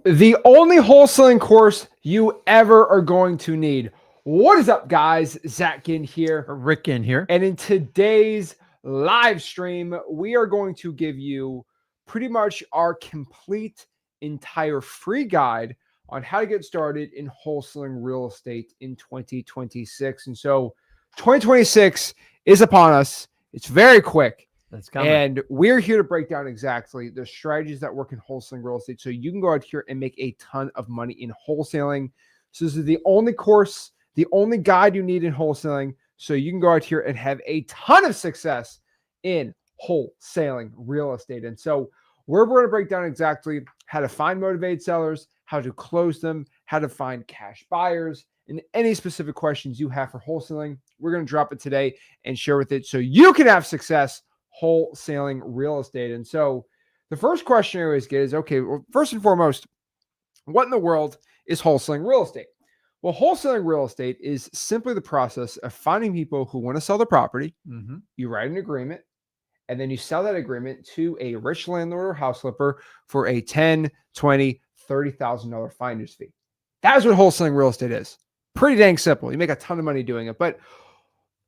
The only wholesaling course you ever are going to need. What is up, guys? Zach Ginn here. Rick Ginn here. And in today's live stream, we are going to give you pretty much our complete, entire free guide on how to get started in wholesaling real estate in 2026. And so 2026 is upon us. It's very quick. That's coming. And we're here to break down exactly the strategies that work in wholesaling real estate so you can go out here and make a ton of money in wholesaling. So this is the only course, the only guide you need in wholesaling so you can go out here and have a ton of success in wholesaling real estate. And so we're going to break down exactly how to find motivated sellers, how to close them, how to find cash buyers, and any specific questions you have for wholesaling. We're going to drop it today and share with it so you can have success wholesaling real estate. And so the first question I always get is, okay, well, first and foremost, what in the world is wholesaling real estate? Well, wholesaling real estate is simply the process of finding people who want to sell the property. Mm-hmm. You write an agreement, and then you sell that agreement to a rich landlord or house flipper for a $10,000, $20,000, $30,000 finder's fee. That's what wholesaling real estate is. Pretty dang simple. You make a ton of money doing it. But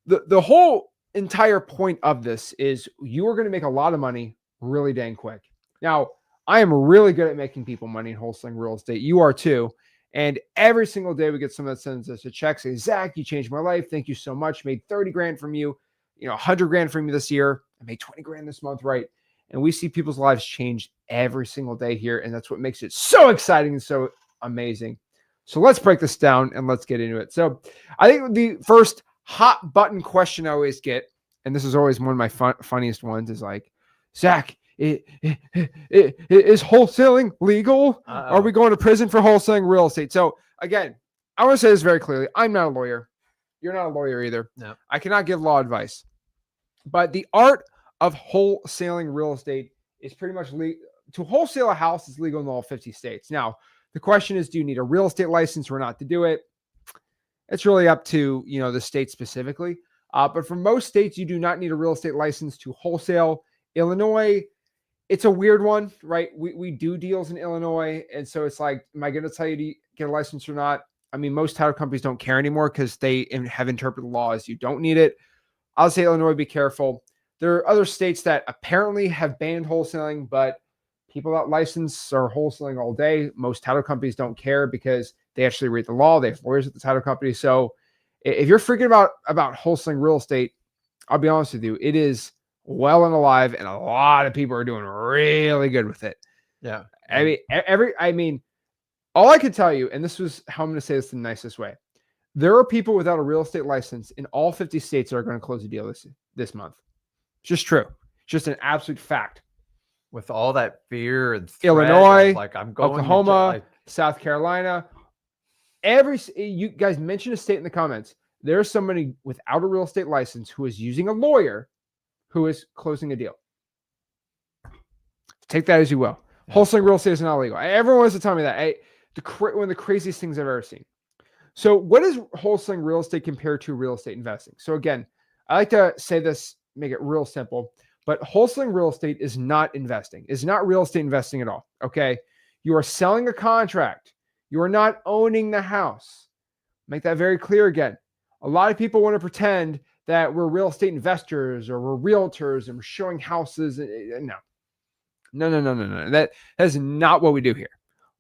the whole entire point of this is you are going to make a lot of money really dang quick. Now, I am really good at making people money in wholesaling real estate. You are too. And every single day we get someone that sends us a check saying, Zach, you changed my life. Thank you so much. Made 30 grand from you, 100 grand from you this year. I made 20 grand this month, right? And we see people's lives change every single day here. And that's what makes it so exciting and so amazing. So let's break this down and let's get into it. So I think the first hot button question I always get, and this is always one of my funniest ones, is like, Zach, is wholesaling legal? Are we going to prison for wholesaling real estate? So again, I want to say this very clearly. I'm not a lawyer. You're not a lawyer either. No. I cannot give law advice. But the art of wholesaling real estate is pretty much to wholesale a house is legal in all 50 states. Now, the question is, do you need a real estate license or not to do it? It's really up to, the state specifically. But for most states, you do not need a real estate license to wholesale. Illinois, it's a weird one, right? We do deals in Illinois. And so it's like, am I going to tell you to get a license or not? I mean, most title companies don't care anymore because they have interpreted the law as you don't need it. I'll say Illinois, be careful. There are other states that apparently have banned wholesaling, but people that license are wholesaling all day. Most title companies don't care because they actually read the law. They have lawyers at the title company. So if you're freaking about wholesaling real estate, I'll be honest with you, it is well and alive, and a lot of people are doing really good with it. Yeah. I mean, all I could tell you, and this was how I'm going to say this the nicest way. There are people without a real estate license in all 50 states that are going to close a deal this month. It's just true. It's just an absolute fact. With all that fear and threat, Illinois, I'm going Oklahoma, South Carolina, you guys mention a state in the comments. There's somebody without a real estate license who is using a lawyer who is closing a deal. Take that as you will. Yeah. Wholesaling real estate is not illegal. Everyone wants to tell me that. One of the craziest things I've ever seen. So what is wholesaling real estate compared to real estate investing? So again, I like to say this, make it real simple, but wholesaling real estate is not investing. It's not real estate investing at all, okay? You are selling a contract. You are not owning the house. Make that very clear again. A lot of people want to pretend that we're real estate investors or we're realtors and we're showing houses. No. That is not what we do here.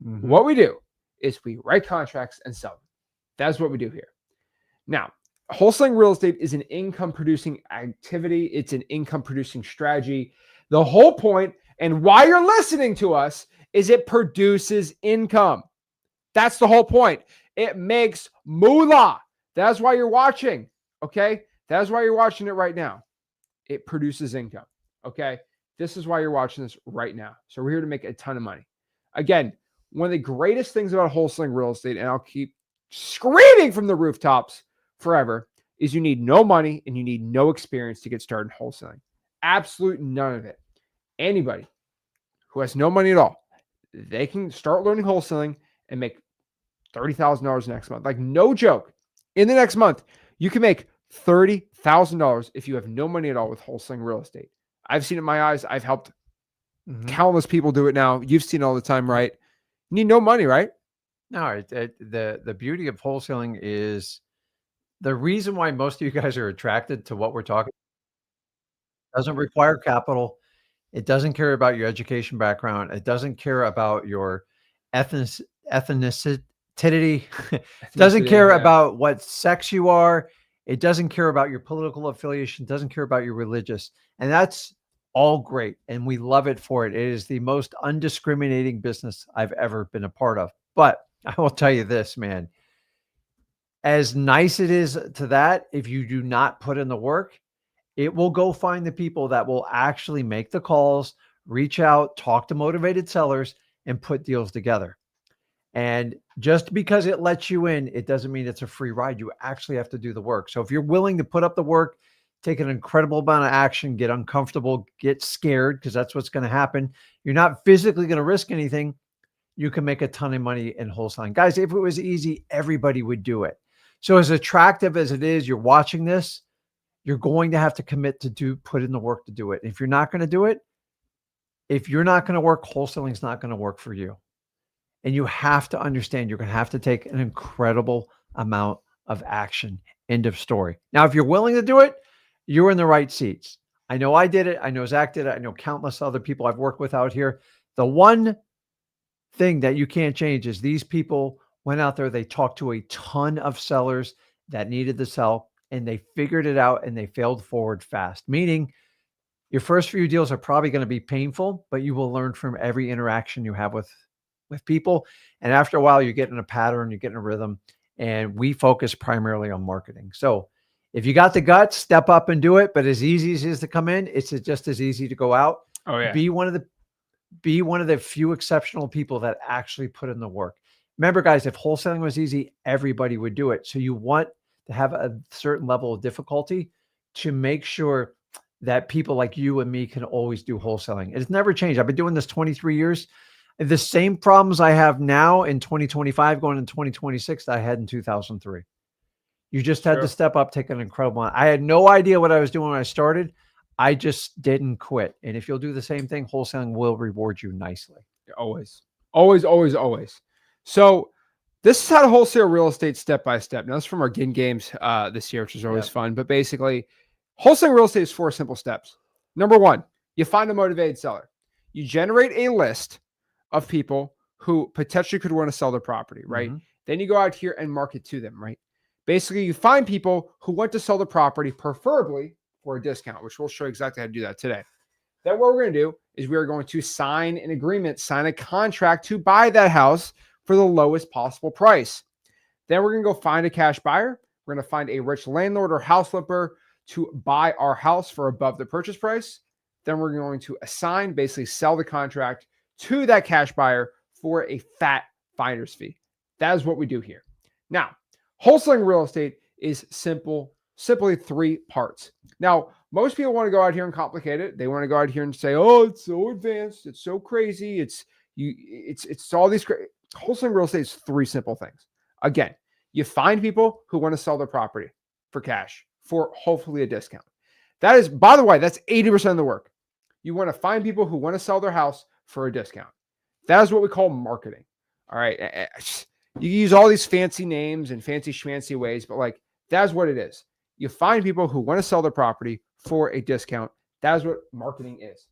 Mm-hmm. What we do is we write contracts and sell them. That's what we do here. Now, wholesaling real estate is an income-producing activity. It's an income-producing strategy. The whole point and why you're listening to us is it produces income. That's the whole point. It makes moolah. That's why you're watching, okay? That's why you're watching it right now. It produces income, okay? This is why you're watching this right now. So we're here to make a ton of money. Again, one of the greatest things about wholesaling real estate, and I'll keep screaming from the rooftops forever, is you need no money and you need no experience to get started in wholesaling. Absolute none of it. Anybody who has no money at all, they can start learning wholesaling and make $30,000 next month. Like, no joke. In the next month, you can make $30,000 if you have no money at all with wholesaling real estate. I've seen it in my eyes. I've helped countless people do it now. You've seen it all the time, right? You need no money, right? No, the beauty of wholesaling is the reason why most of you guys are attracted to what we're talking doesn't require capital. It doesn't care about your education background. It doesn't care about your ethnic ethnicity. Doesn't Ethnicity, care yeah. about what sex you are. It doesn't care about your political affiliation. Doesn't care about your religious. And that's all great. And we love it for it. It is the most undiscriminating business I've ever been a part of. But I will tell you this, man, as nice it is to that, if you do not put in the work, it will go find the people that will actually make the calls, reach out, talk to motivated sellers, and put deals together. And just because it lets you in, it doesn't mean it's a free ride. You actually have to do the work. So if you're willing to put up the work, take an incredible amount of action, get uncomfortable, get scared, because that's what's going to happen. You're not physically going to risk anything. You can make a ton of money in wholesaling. Guys, if it was easy, everybody would do it. So as attractive as it is, you're watching this, you're going to have to commit to put in the work to do it. If you're not going to do it, if you're not going to work, wholesaling is not going to work for you. And you have to understand you're going to have to take an incredible amount of action. End of story. Now, if you're willing to do it, you're in the right seats. I know I did it. I know Zach did it. I know countless other people I've worked with out here. The one thing that you can't change is these people went out there, they talked to a ton of sellers that needed to sell, and they figured it out and they failed forward fast. Meaning your first few deals are probably going to be painful, but you will learn from every interaction you have with people. And after a while, you get in a pattern, you get in a rhythm, and we focus primarily on marketing. So if you got the guts, step up and do it. But as easy as it is to come in, it's just as easy to go out. Oh yeah. Be one of the few exceptional people that actually put in the work. Remember, guys, if wholesaling was easy, everybody would do it. So you want to have a certain level of difficulty to make sure that people like you and me can always do wholesaling. It's never changed. I've been doing this 23 years. The same problems I have now in 2025 going in 2026 that I had in 2003. You just had to step up, take an incredible amount. I had no idea what I was doing when I started. I just didn't quit. And if you'll do the same thing, wholesaling will reward you nicely. Always, always, always, always. So this is how to wholesale real estate step by step. Now, this is from our Ginn games this year, which is always fun. But basically, wholesaling real estate is 4 simple steps. Number 1, you find a motivated seller. You generate a list of people who potentially could want to sell their property, right? Mm-hmm. Then you go out here and market to them, right? Basically, you find people who want to sell the property, preferably for a discount, which we'll show you exactly how to do that today. Then what we're going to do is we are going to sign an agreement, sign a contract to buy that house for the lowest possible price. Then we're going to go find a cash buyer. We're going to find a rich landlord or house flipper to buy our house for above the purchase price. Then we're going to assign, basically sell the contract to that cash buyer for a fat finder's fee. That is what we do here. Now, wholesaling real estate is simply 3 parts. Now, most people want to go out here and complicate it. They want to go out here and say, "Oh, it's so advanced, it's so crazy, it's all these crazy." Wholesaling real estate is 3 simple things. Again, you find people who want to sell their property for cash for hopefully a discount. That is, by the way, that's 80% of the work. You want to find people who want to sell their house for a discount. That is what we call marketing. All right. You use all these fancy names and fancy schmancy ways, but like that's what it is. You find people who want to sell their property for a discount. That is what marketing is.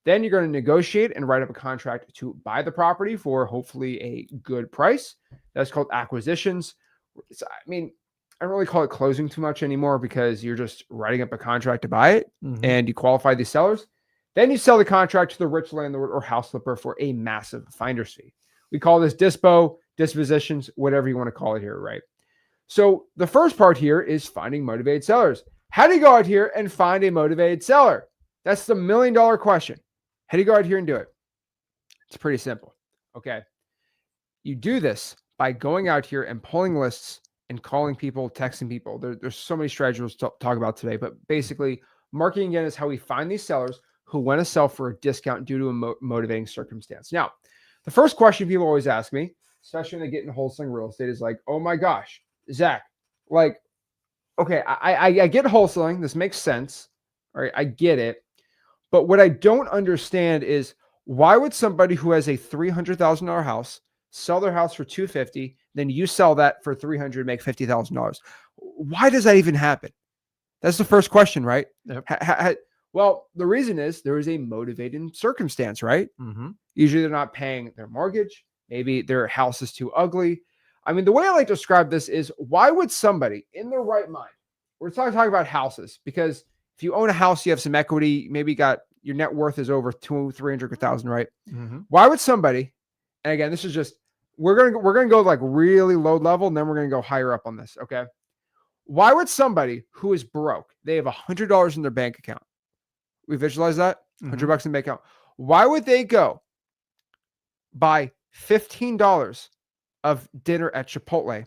Then you're going to negotiate and write up a contract to buy the property for hopefully a good price. That's called acquisitions. I don't really call it closing too much anymore because you're just writing up a contract to buy it and you qualify these sellers. Then you sell the contract to the rich landlord or house flipper for a massive finder's fee. We call this dispositions, whatever you want to call it here, right? So the first part here is finding motivated sellers. How do you go out here and find a motivated seller? That's the $1 million question. How do you go out here and do it? It's pretty simple. Okay. You do this by going out here and pulling lists and calling people, texting people. There's so many strategies to talk about today, but basically marketing again is how we find these sellers who want to sell for a discount due to a motivating circumstance. Now, the first question people always ask me, especially when they get in wholesaling real estate, is like, "Oh my gosh, Zach, like, okay, I get wholesaling. This makes sense. All right, I get it. But what I don't understand is why would somebody who has a $300,000 house sell their house for $250, then you sell that for $300, make $50,000. Why does that even happen? That's the first question, right? Yep. Well, the reason is there is a motivating circumstance, right? Mm-hmm. Usually they're not paying their mortgage. Maybe their house is too ugly. I mean, the way I like to describe this is, why would somebody in their right mind, we're talking about houses, because if you own a house, you have some equity, maybe your net worth is over 300,000, right? Mm-hmm. Why would somebody, and again, this is just, we're going to go like really low level, and then we're going to go higher up on this. Okay. Why would somebody who is broke, they have $100 in their bank account. We visualize that $100 in the bank account. Why would they go buy $15 of dinner at Chipotle?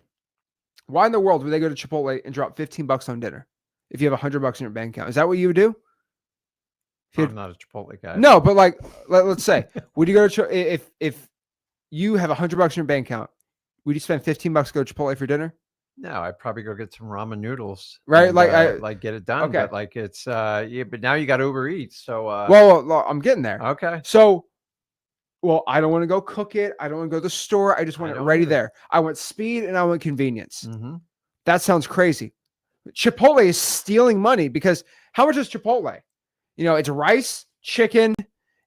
Why in the world would they go to Chipotle and drop $15 on dinner if you have $100 in your bank account? Is that what you would do? I'm not a Chipotle guy. No, but like, let's say, would you go to if you have $100 in your bank account, would you spend $15 to go to Chipotle for dinner? No, I'd probably go get some ramen noodles. Right, And, like get it done. okay. But like it's yeah, but now you got Uber Eats. So well, I'm getting there. okay. So, well, I don't want to go cook it. I don't want to go to the store. I just want it ready there. I want speed and I want convenience. Mm-hmm. That sounds crazy. Chipotle is stealing money, because how much is Chipotle? It's rice, chicken,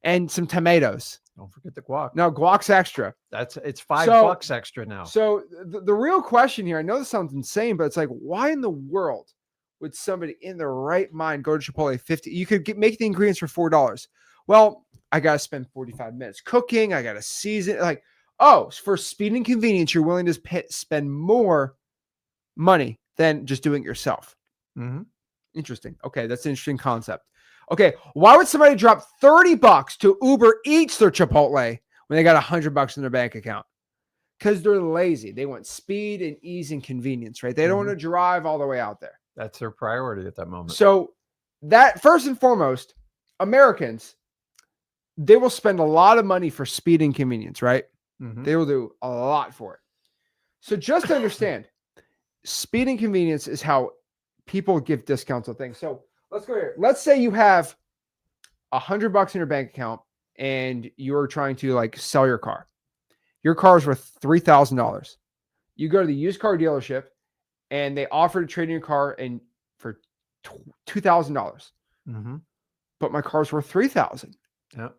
and some tomatoes. Don't forget the guac. No, guac's extra. It's $5 extra now. So the real question here, I know this sounds insane, but it's like, why in the world would somebody in their right mind go to Chipotle 50? You could make the ingredients for $4. Well, I got to spend 45 minutes cooking. I got to season. Like, oh, for speed and convenience, you're willing to spend more money than just doing it yourself. Mm-hmm. Interesting. Okay, that's an interesting concept. Okay, why would somebody drop $30 to Uber Eats their Chipotle when they got $100 in their bank account? Because they're lazy. They want speed and ease and convenience, right? They don't want to drive all the way out there. That's their priority at that moment. So that, first and foremost, Americans, they will spend a lot of money for speed and convenience, right? Mm-hmm. They will do a lot for it. So just to understand, speed and convenience is how people give discounts on things. So let's go here. Let's say you have $100 in your bank account and you're trying to like sell your car. Your car is worth $3,000. You go to the used car dealership and they offer to trade in your car and for $2,000. Mm-hmm. But my car's worth $3,000. Yeah.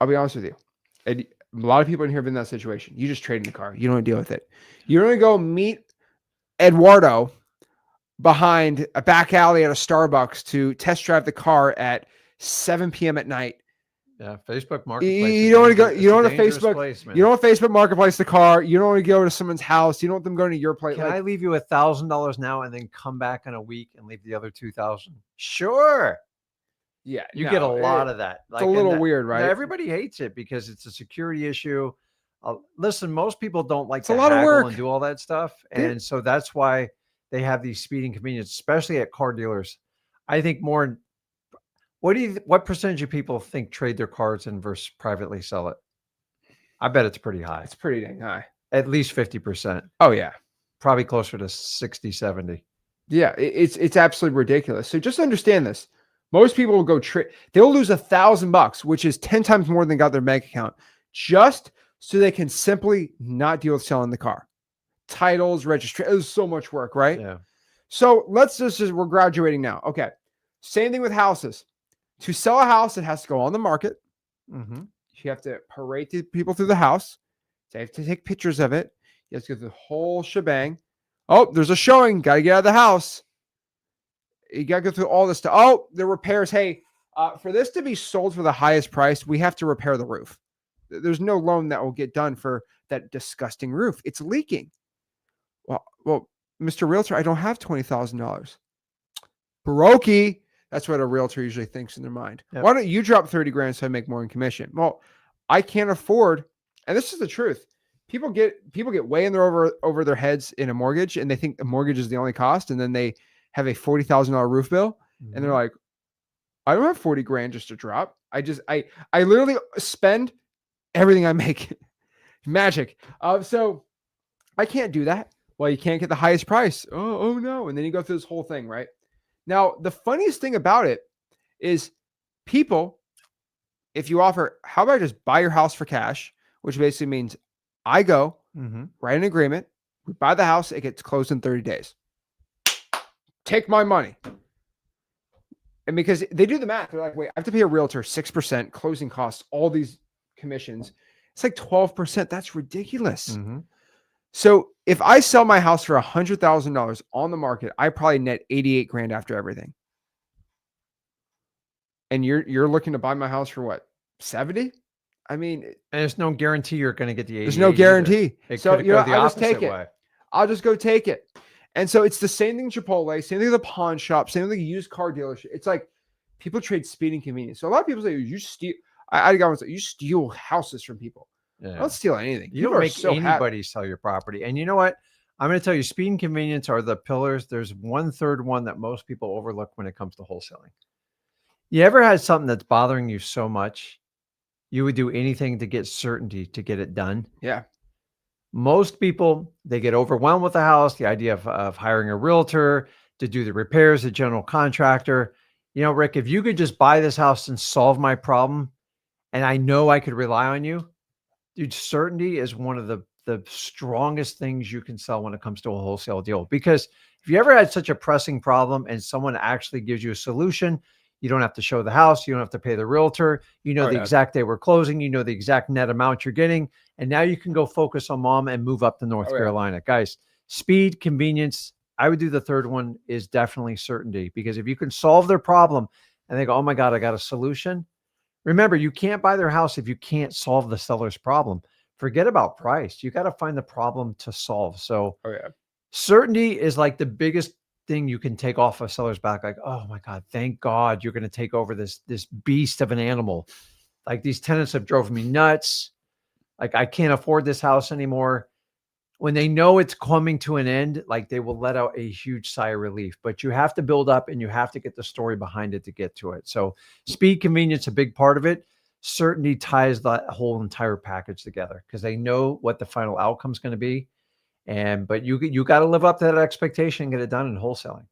I'll be honest with you. And a lot of people in here have been in that situation. You just trade in the car. You don't deal with it. You're going to go meet Eduardo behind a back alley at a Starbucks to test drive the car at 7 p.m. at night. Yeah, Facebook Marketplace. You don't want to go. You don't want to Facebook. Place, you don't want Facebook Marketplace the car. You don't want to go to someone's house. You don't want them going to your place. Can I leave you $1,000 now and then come back in a week and leave the other $2,000? Sure. Yeah, you get a lot of that. It's a little weird, right? Everybody hates it because it's a security issue. Listen, most people don't like to a lot of work and do all that stuff, and so that's why they have these speed and convenience, especially at car dealers. I think more. What percentage of people think trade their cars in versus privately sell it? I bet it's pretty high. It's pretty dang high. At least 50%. Oh yeah. Probably closer to 60, 70. Yeah, it's absolutely ridiculous. So just understand this. Most people will go they'll lose $1,000, which is 10 times more than they got in their bank account, just so they can simply not deal with selling the car. Titles, registration, there's so much work, right? Yeah. So let's just we're graduating now. Okay. Same thing with houses. To sell a house, it has to go on the market. Mm-hmm. You have to parade the people through the house. They have to take pictures of it. You have to go through the whole shebang. Oh, there's a showing. Got to get out of the house. You got to go through all this stuff. Oh, the repairs. Hey, for this to be sold for the highest price, we have to repair the roof. There's no loan that will get done for that disgusting roof. It's leaking. Well, Mr. Realtor, I don't have $20,000. Brokey. That's what a realtor usually thinks in their mind. Yep. Why don't you drop 30 grand so I make more in commission? Well, I can't afford, and this is the truth. People get way in their over their heads in a mortgage, and they think a mortgage is the only cost, and then they have a $40,000 roof bill, and they're like, I don't have 40 grand just to drop. I literally spend everything I make. Magic. So I can't do that. Well, you can't get the highest price. Oh no. And then you go through this whole thing, right? Now, the funniest thing about it is people, if you offer, how about I just buy your house for cash? which basically means I go Mm-hmm. write an agreement, we buy the house, it gets closed in 30 days. Take my money. And because they do the math, they're like, wait, I have to pay a realtor 6%, closing costs, all these commissions. It's like 12%. That's ridiculous. Mm-hmm. So if I sell my house for $100,000 on the market, I probably net 88 grand after everything. And you're looking to buy my house for what? 70? I mean, And there's no guarantee you're going to get the 88. there's no guarantee. So I'll just take it. I'll just go take it. And so it's the same thing Chipotle, same thing with the pawn shop, same thing with the used car dealership. It's like people trade speed and convenience. So a lot of people say you steal. I got one say you steal houses from people. Yeah. I don't steal anything. You don't make anybody sell your property. And you know what? I'm going to tell you, speed and convenience are the pillars. There's 1/3 one that most people overlook when it comes to wholesaling. You ever had something that's bothering you so much, you would do anything to get certainty to get it done? Yeah. Most people, they get overwhelmed with the house, the idea of hiring a realtor to do the repairs, a general contractor. You know, Rick, if you could just buy this house and solve my problem, and I know I could rely on you, dude, certainty is one of the strongest things you can sell when it comes to a wholesale deal. Because if you ever had such a pressing problem and someone actually gives you a solution, you don't have to show the house. You don't have to pay the realtor. You know the exact day we're closing. You know the exact net amount you're getting. And now you can go focus on mom and move up to North Carolina. Guys, speed, convenience. I would do the third one is definitely certainty. Because if you can solve their problem and they go, oh my God, I got a solution. Remember, you can't buy their house if you can't solve the seller's problem. Forget about price. You got to find the problem to solve. So certainty is like the biggest thing you can take off a seller's back. Like, oh my God, thank God you're going to take over this beast of an animal. Like these tenants have drove me nuts. Like I can't afford this house anymore. When they know it's coming to an end, like they will let out a huge sigh of relief, but you have to build up and you have to get the story behind it to get to it. So speed, convenience, a big part of it. Certainty ties that whole entire package together because they know what the final outcome is going to be. But you got to live up to that expectation and get it done in wholesaling.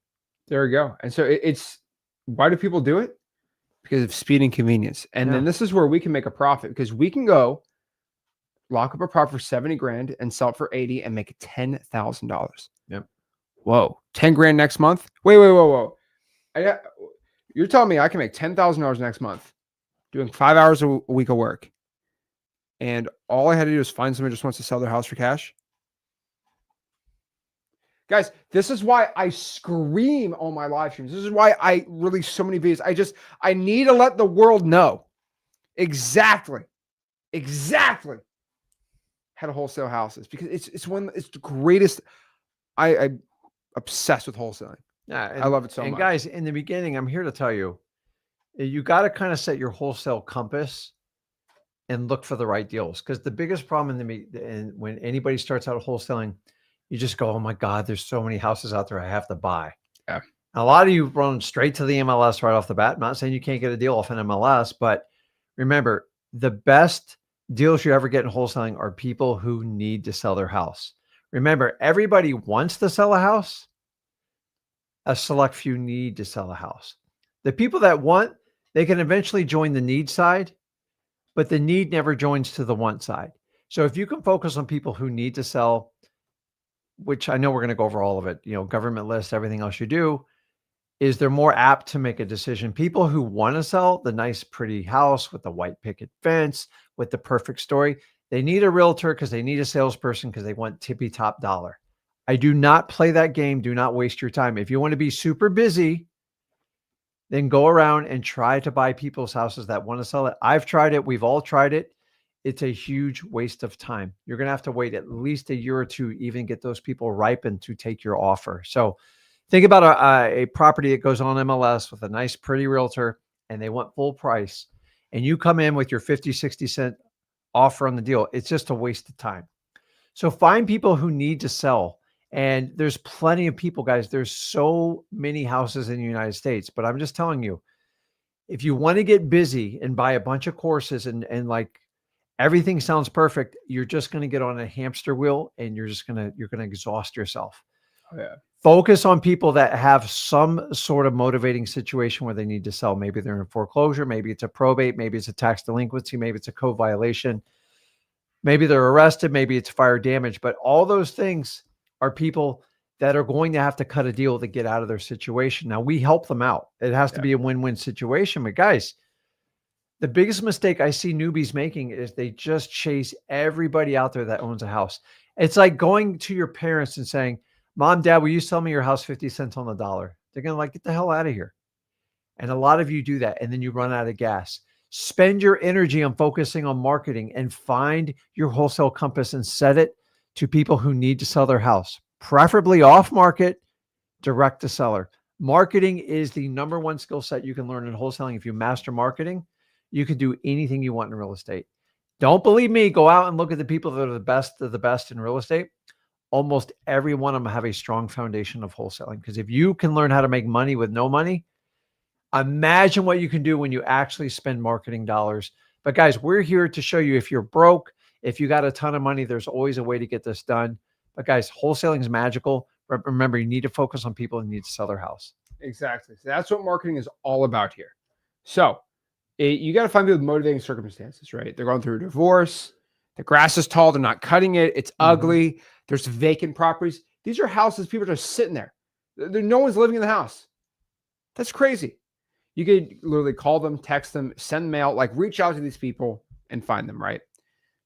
There we go. And so it's why do people do it? Because of speed and convenience. And then this is where we can make a profit because we can go lock up a property for 70 grand and sell it for 80 and make $10,000. Yep. Whoa. 10 grand next month? Whoa. You're telling me I can make $10,000 next month doing 5 hours a week of work. And all I had to do is find someone who just wants to sell their house for cash. Guys, this is why I scream on my live streams. This is why I release so many videos. I need to let the world know exactly how to wholesale houses because it's the greatest. I'm obsessed with wholesaling. Yeah, I love it so much. And guys, in the beginning, I'm here to tell you, you got to kind of set your wholesale compass and look for the right deals. Because the biggest problem when anybody starts out wholesaling, you just go, oh my God, there's so many houses out there I have to buy. Yeah. And a lot of you run straight to the MLS right off the bat. I'm not saying you can't get a deal off an MLS, but remember, the best deals you ever get in wholesaling are people who need to sell their house. Remember, everybody wants to sell a house. A select few need to sell a house. The people that want, they can eventually join the need side, but the need never joins to the want side. So if you can focus on people who need to sell, which I know we're going to go over all of it, government lists, everything else you do, is they're more apt to make a decision. People who want to sell the nice, pretty house with the white picket fence, with the perfect story, they need a realtor because they need a salesperson because they want tippy top dollar. I do not play that game. Do not waste your time. If you want to be super busy, then go around and try to buy people's houses that want to sell it. I've tried it. We've all tried it. It's a huge waste of time. You're going to have to wait at least a year or two, even get those people ripened to take your offer. So think about a property that goes on MLS with a nice, pretty realtor, and they want full price. And you come in with your 50, 60 cent offer on the deal. It's just a waste of time. So find people who need to sell. And there's plenty of people, guys. There's so many houses in the United States. But I'm just telling you, if you want to get busy and buy a bunch of courses and like, everything sounds perfect, you're just going to get on a hamster wheel and you're going to exhaust yourself. Oh, yeah. Focus on people that have some sort of motivating situation where they need to sell. Maybe they're in foreclosure. Maybe it's a probate. Maybe it's a tax delinquency. Maybe it's a code violation. Maybe they're arrested, maybe it's fire damage, but all those things are people that are going to have to cut a deal to get out of their situation. Now we help them out. It has to be a win-win situation. But guys, the biggest mistake I see newbies making is they just chase everybody out there that owns a house. It's like going to your parents and saying, Mom, Dad, will you sell me your house 50 cents on the dollar? They're going to like, get the hell out of here. And a lot of you do that. And then you run out of gas. Spend your energy on focusing on marketing and find your wholesale compass and set it to people who need to sell their house, preferably off market, direct to seller. Marketing is the number one skill set you can learn in wholesaling. If you master marketing, you can do anything you want in real estate. Don't believe me? Go out and look at the people that are the best of the best in real estate. Almost every one of them have a strong foundation of wholesaling. Because if you can learn how to make money with no money, imagine what you can do when you actually spend marketing dollars. But guys, we're here to show you if you're broke, if you got a ton of money, there's always a way to get this done. But guys, wholesaling is magical. Remember, you need to focus on people who need to sell their house. Exactly. So that's what marketing is all about here. So you got to find people with motivating circumstances, right? They're going through a divorce. The grass is tall. They're not cutting it. It's ugly. There's vacant properties. These are houses. People are just sitting there. No one's living in the house. That's crazy. You could literally call them, text them, send mail, like reach out to these people and find them, right?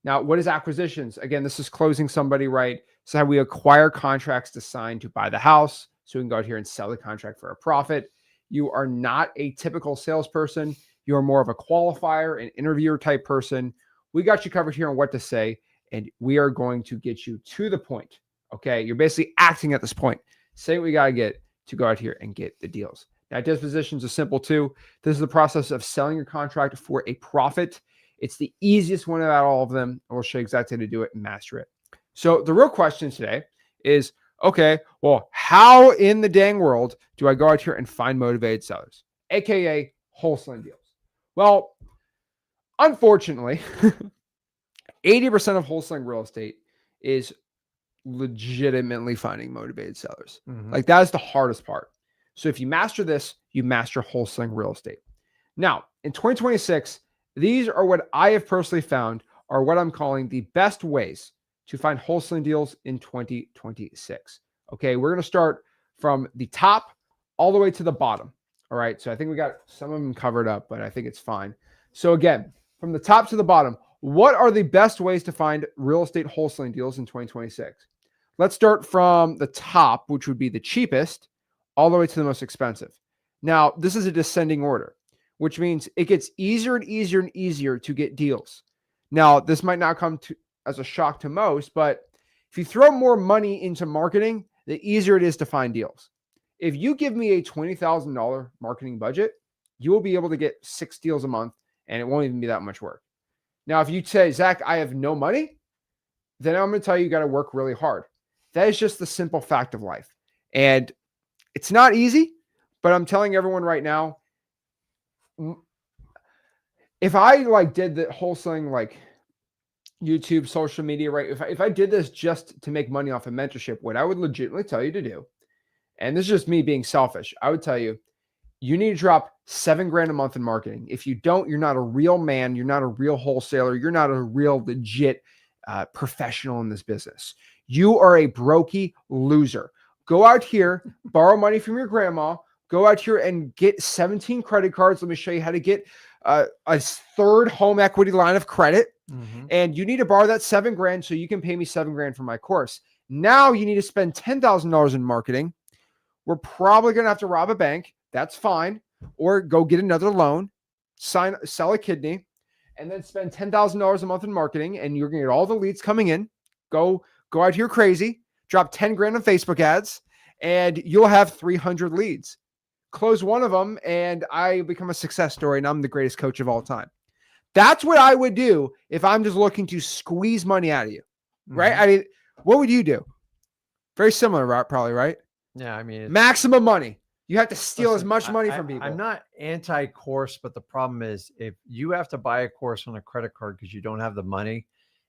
Now, what is acquisitions? Again, this is closing somebody, right? So how we acquire contracts to sign to buy the house. So we can go out here and sell the contract for a profit. You are not a typical salesperson. You are more of a qualifier, an interviewer type person. We got you covered here on what to say, and we are going to get you to the point. Okay. You're basically acting at this point. Say what we got to get to go out here and get the deals. Now, dispositions are simple too. This is the process of selling your contract for a profit. It's the easiest one about all of them. And we'll show you exactly how to do it and master it. So the real question today is, okay, well, how in the dang world do I go out here and find motivated sellers, AKA wholesaling deals? Well, unfortunately, 80% of wholesaling real estate is legitimately finding motivated sellers. Like that is the hardest part. So if you master this, you master wholesaling real estate. Now, in 2026, these are what I have personally found are what I'm calling the best ways to find wholesaling deals in 2026. Okay, we're going to start from the top all the way to the bottom. All right, so I think we got some of them covered up, but I think it's fine. So again, from the top to the bottom, what are the best ways to find real estate wholesaling deals in 2026? Let's start from the top, which would be the cheapest, all the way to the most expensive. Now, this is a descending order, which means it gets easier and easier and easier to get deals. Now, this might not come as a shock to most, but if you throw more money into marketing, the easier it is to find deals. If you give me a $20,000 marketing budget, you will be able to get 6 deals a month, and it won't even be that much work. Now, if you say, Zach, I have no money, then I'm going to tell you got to work really hard. That is just the simple fact of life. And it's not easy, but I'm telling everyone right now, if I did the wholesaling, YouTube, social media, right? If I did this just to make money off of mentorship, what I would legitimately tell you to do, and this is just me being selfish, I would tell you, you need to drop $7,000 a month in marketing. If you don't, you're not a real man. You're not a real wholesaler. You're not a real legit professional in this business. You are a brokey loser. Go out here, borrow money from your grandma, go out here and get 17 credit cards. Let me show you how to get a third home equity line of credit. And you need to borrow that $7,000 so you can pay me $7,000 for my course. Now you need to spend $10,000 in marketing. We're probably going to have to rob a bank. That's fine. Or go get another loan, sell a kidney, and then spend $10,000 a month in marketing. And you're going to get all the leads coming in. Go out here crazy. Drop $10,000 on Facebook ads, and you'll have 300 leads. Close one of them, and I become a success story, and I'm the greatest coach of all time. That's what I would do if I'm just looking to squeeze money out of you, right? I mean, what would you do? Very similar, right? Probably, right? Yeah, I mean, maximum money. You have to steal as much money from people. I'm not anti-course, but the problem is if you have to buy a course on a credit card because you don't have the money,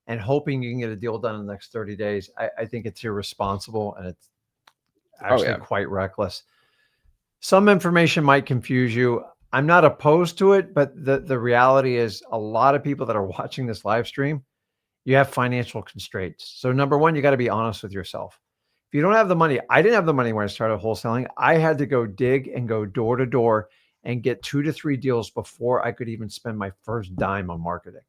and hoping you can get a deal done in the next 30 days, I think it's irresponsible and it's actually quite reckless. Some information might confuse you. I'm not opposed to it, but the reality is a lot of people that are watching this live stream, you have financial constraints. So number one, you got to be honest with yourself. If you don't have the money, I didn't have the money when I started wholesaling. I had to go dig and go door to door and get 2 to 3 deals before I could even spend my first dime on marketing.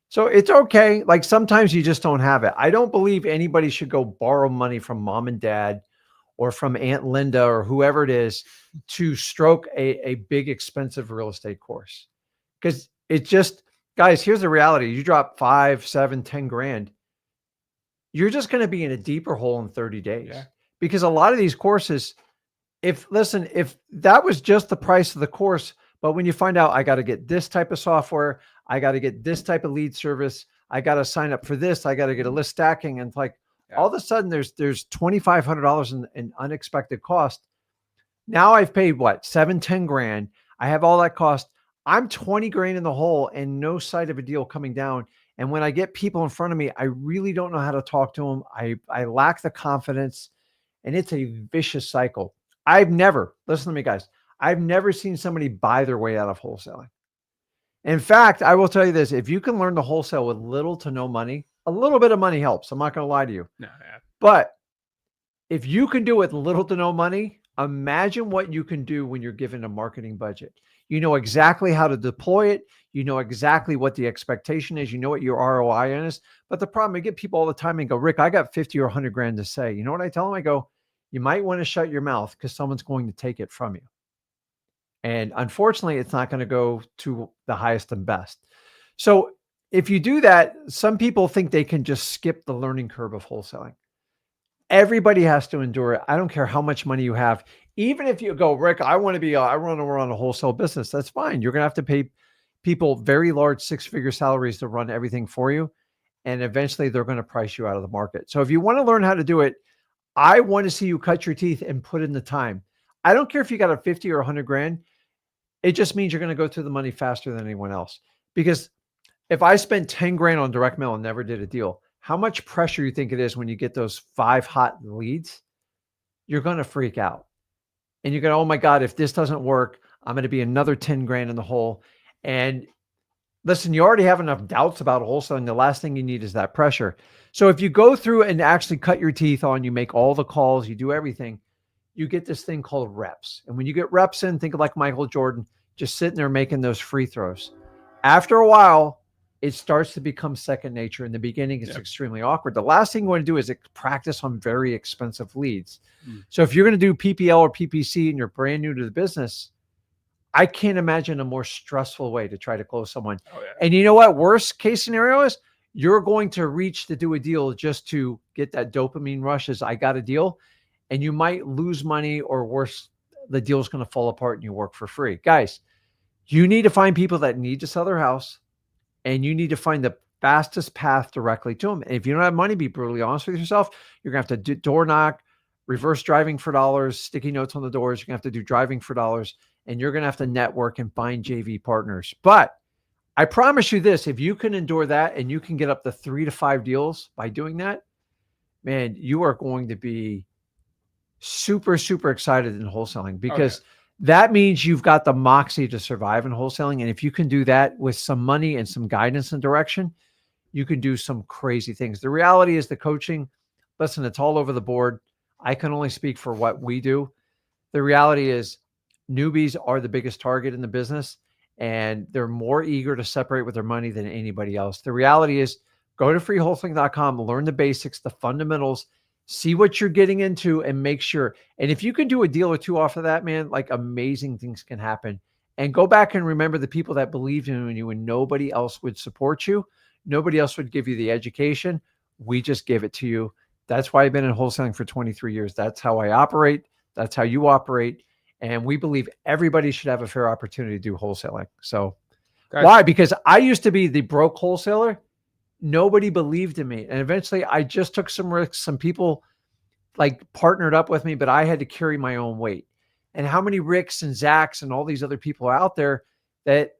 So it's okay. Like sometimes you just don't have it. I don't believe anybody should go borrow money from mom and dad or from Aunt Linda or whoever it is to stroke a big expensive real estate course. Because it just, guys, here's the reality. You drop 5, 7, 10 grand, you're just going to be in a deeper hole in 30 days. Yeah. Because a lot of these courses, if that was just the price of the course, but when you find out I got to get this type of software, I got to get this type of lead service, I got to sign up for this, I got to get a list stacking, and like all of a sudden there's $2,500 in unexpected cost. Now I've paid what, 7, 10 grand. I have all that cost. I'm 20 grand in the hole and no sight of a deal coming down. And when I get people in front of me, I really don't know how to talk to them. I lack the confidence, and it's a vicious cycle. Listen to me, guys. I've never seen somebody buy their way out of wholesaling. In fact, I will tell you this. If you can learn to wholesale with little to no money, a little bit of money helps. I'm not going to lie to you. No, yeah. But if you can do it with little to no money, imagine what you can do when you're given a marketing budget. You know exactly how to deploy it. You know exactly what the expectation is. You know what your ROI is. But the problem, I get people all the time and go, Rick, I got 50 or 100 grand to say. You know what I tell them? I go, you might want to shut your mouth because someone's going to take it from you. And unfortunately, it's not going to go to the highest and best. So if you do that, some people think they can just skip the learning curve of wholesaling. Everybody has to endure it. I don't care how much money you have. Even if you go, Rick, I want to run a wholesale business. That's fine. You're going to have to pay people very large 6-figure salaries to run everything for you. And eventually they're going to price you out of the market. So if you want to learn how to do it, I want to see you cut your teeth and put in the time. I don't care if you got a 50 or 100 grand. It just means you're going to go through the money faster than anyone else. Because if I spent 10 grand on direct mail and never did a deal, how much pressure you think it is when you get those 5 hot leads? You're going to freak out. And you're going to, oh my God, if this doesn't work, I'm going to be another 10 grand in the hole. And listen, you already have enough doubts about wholesaling. The last thing you need is that pressure. So if you go through and actually cut your teeth on, you make all the calls, you do everything, you get this thing called reps. And when you get reps in, think of like Michael Jordan, just sitting there making those free throws. After a while, it starts to become second nature. In the beginning, it's extremely awkward. The last thing you want to do is practice on very expensive leads. So if you're going to do PPL or PPC and you're brand new to the business, I can't imagine a more stressful way to try to close someone. Oh, yeah. And you know what? Worst case scenario is you're going to reach to do a deal just to get that dopamine rush as I got a deal. And you might lose money, or worse, the deal is going to fall apart and you work for free. Guys, you need to find people that need to sell their house, and you need to find the fastest path directly to them. And if you don't have money, be brutally honest with yourself. You're going to have to door knock, reverse driving for dollars, sticky notes on the doors. You're going to have to do driving for dollars, and you're going to have to network and find JV partners. But I promise you this, if you can endure that and you can get up to 3 to 5 deals by doing that, man, you are going to be super, super excited in wholesaling, because that means you've got the moxie to survive in wholesaling. And if you can do that with some money and some guidance and direction, you can do some crazy things. The reality is the coaching, listen, it's all over the board. I can only speak for what we do. The reality is newbies are the biggest target in the business, and they're more eager to separate with their money than anybody else. The reality is go to freewholesaling.com, learn the basics, the fundamentals, see what you're getting into, and make sure. And if you can do a deal or two off of that, man, like amazing things can happen. And go back and remember the people that believed in you when nobody else would support you. Nobody else would give you the education. We just give it to you. That's why I've been in wholesaling for 23 years. That's how I operate. That's how you operate. And we believe everybody should have a fair opportunity to do wholesaling. So why? Because I used to be the broke wholesaler. Nobody believed in me. And eventually I just took some risks. Some people like partnered up with me, but I had to carry my own weight. And how many Ricks and Zachs and all these other people are out there that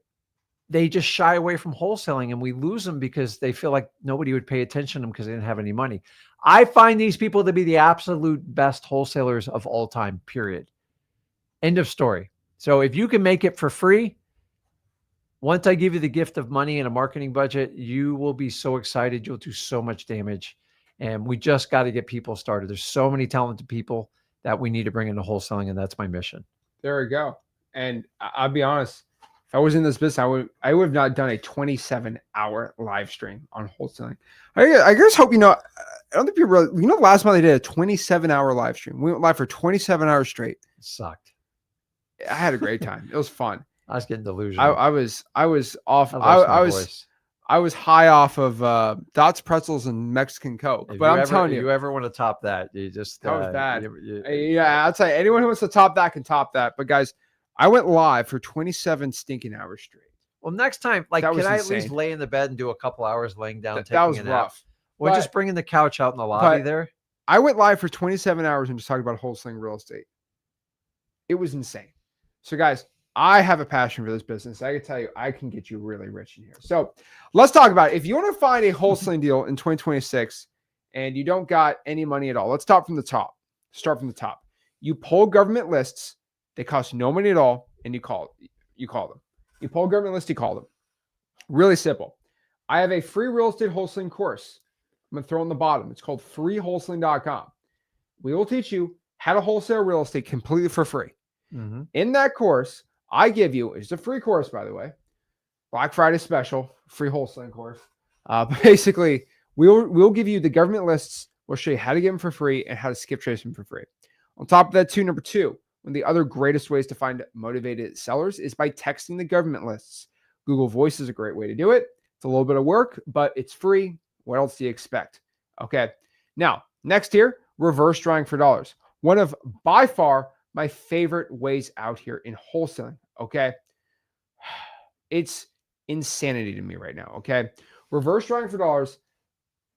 they just shy away from wholesaling, and we lose them because they feel like nobody would pay attention to them because they didn't have any money. I find these people to be the absolute best wholesalers of all time, period. End of story. So if you can make it for free, Once I give you the gift of money and a marketing budget, you will be so excited. You'll do so much damage. And we just got to get people started. There's so many talented people that we need to bring into wholesaling, and that's my mission. There we go. And I'll be honest, if I was in this business, I would have not done a 27-hour live stream on wholesaling. I just hope I don't think people really, last month I did a 27-hour live stream. We went live for 27 hours straight. It sucked. I had a great time. It was fun. I was getting delusional. I was off. I was high off of Dots pretzels and Mexican Coke. But I'm telling you, if you ever want to top that, you just that was bad. Yeah, I'll tell you, anyone who wants to top that can top that. But guys, I went live for 27 stinking hours straight. Well, next time, can I at least lay in the bed and do a couple hours laying down? That was rough. We're just bringing the couch out in the lobby there. I went live for 27 hours and just talking about wholesaling real estate. It was insane. So guys, I have a passion for this business. I can tell you, I can get you really rich in here. So let's talk about it. If you want to find a wholesaling deal in 2026 and you don't got any money at all, let's start from the top. You pull government lists. They cost no money at all. And you call them. You pull government lists, you call them. Really simple. I have a free real estate wholesaling course. I'm going to throw on the bottom. It's called freewholesaling.com. We will teach you how to wholesale real estate completely for free. Mm-hmm. In that course, I give you, it's a free course, by the way, Black Friday special, free wholesaling course. Basically, we'll give you the government lists. We'll show you how to get them for free and how to skip trace them for free. On top of that, too, number two, one of the other greatest ways to find motivated sellers is by texting the government lists. Google Voice is a great way to do it. It's a little bit of work, but it's free. What else do you expect? Okay. Now, next here, reverse drawing for dollars. One of, by far, my favorite ways out here in wholesaling. Okay. It's insanity to me right now. Okay. Reverse drawing for dollars.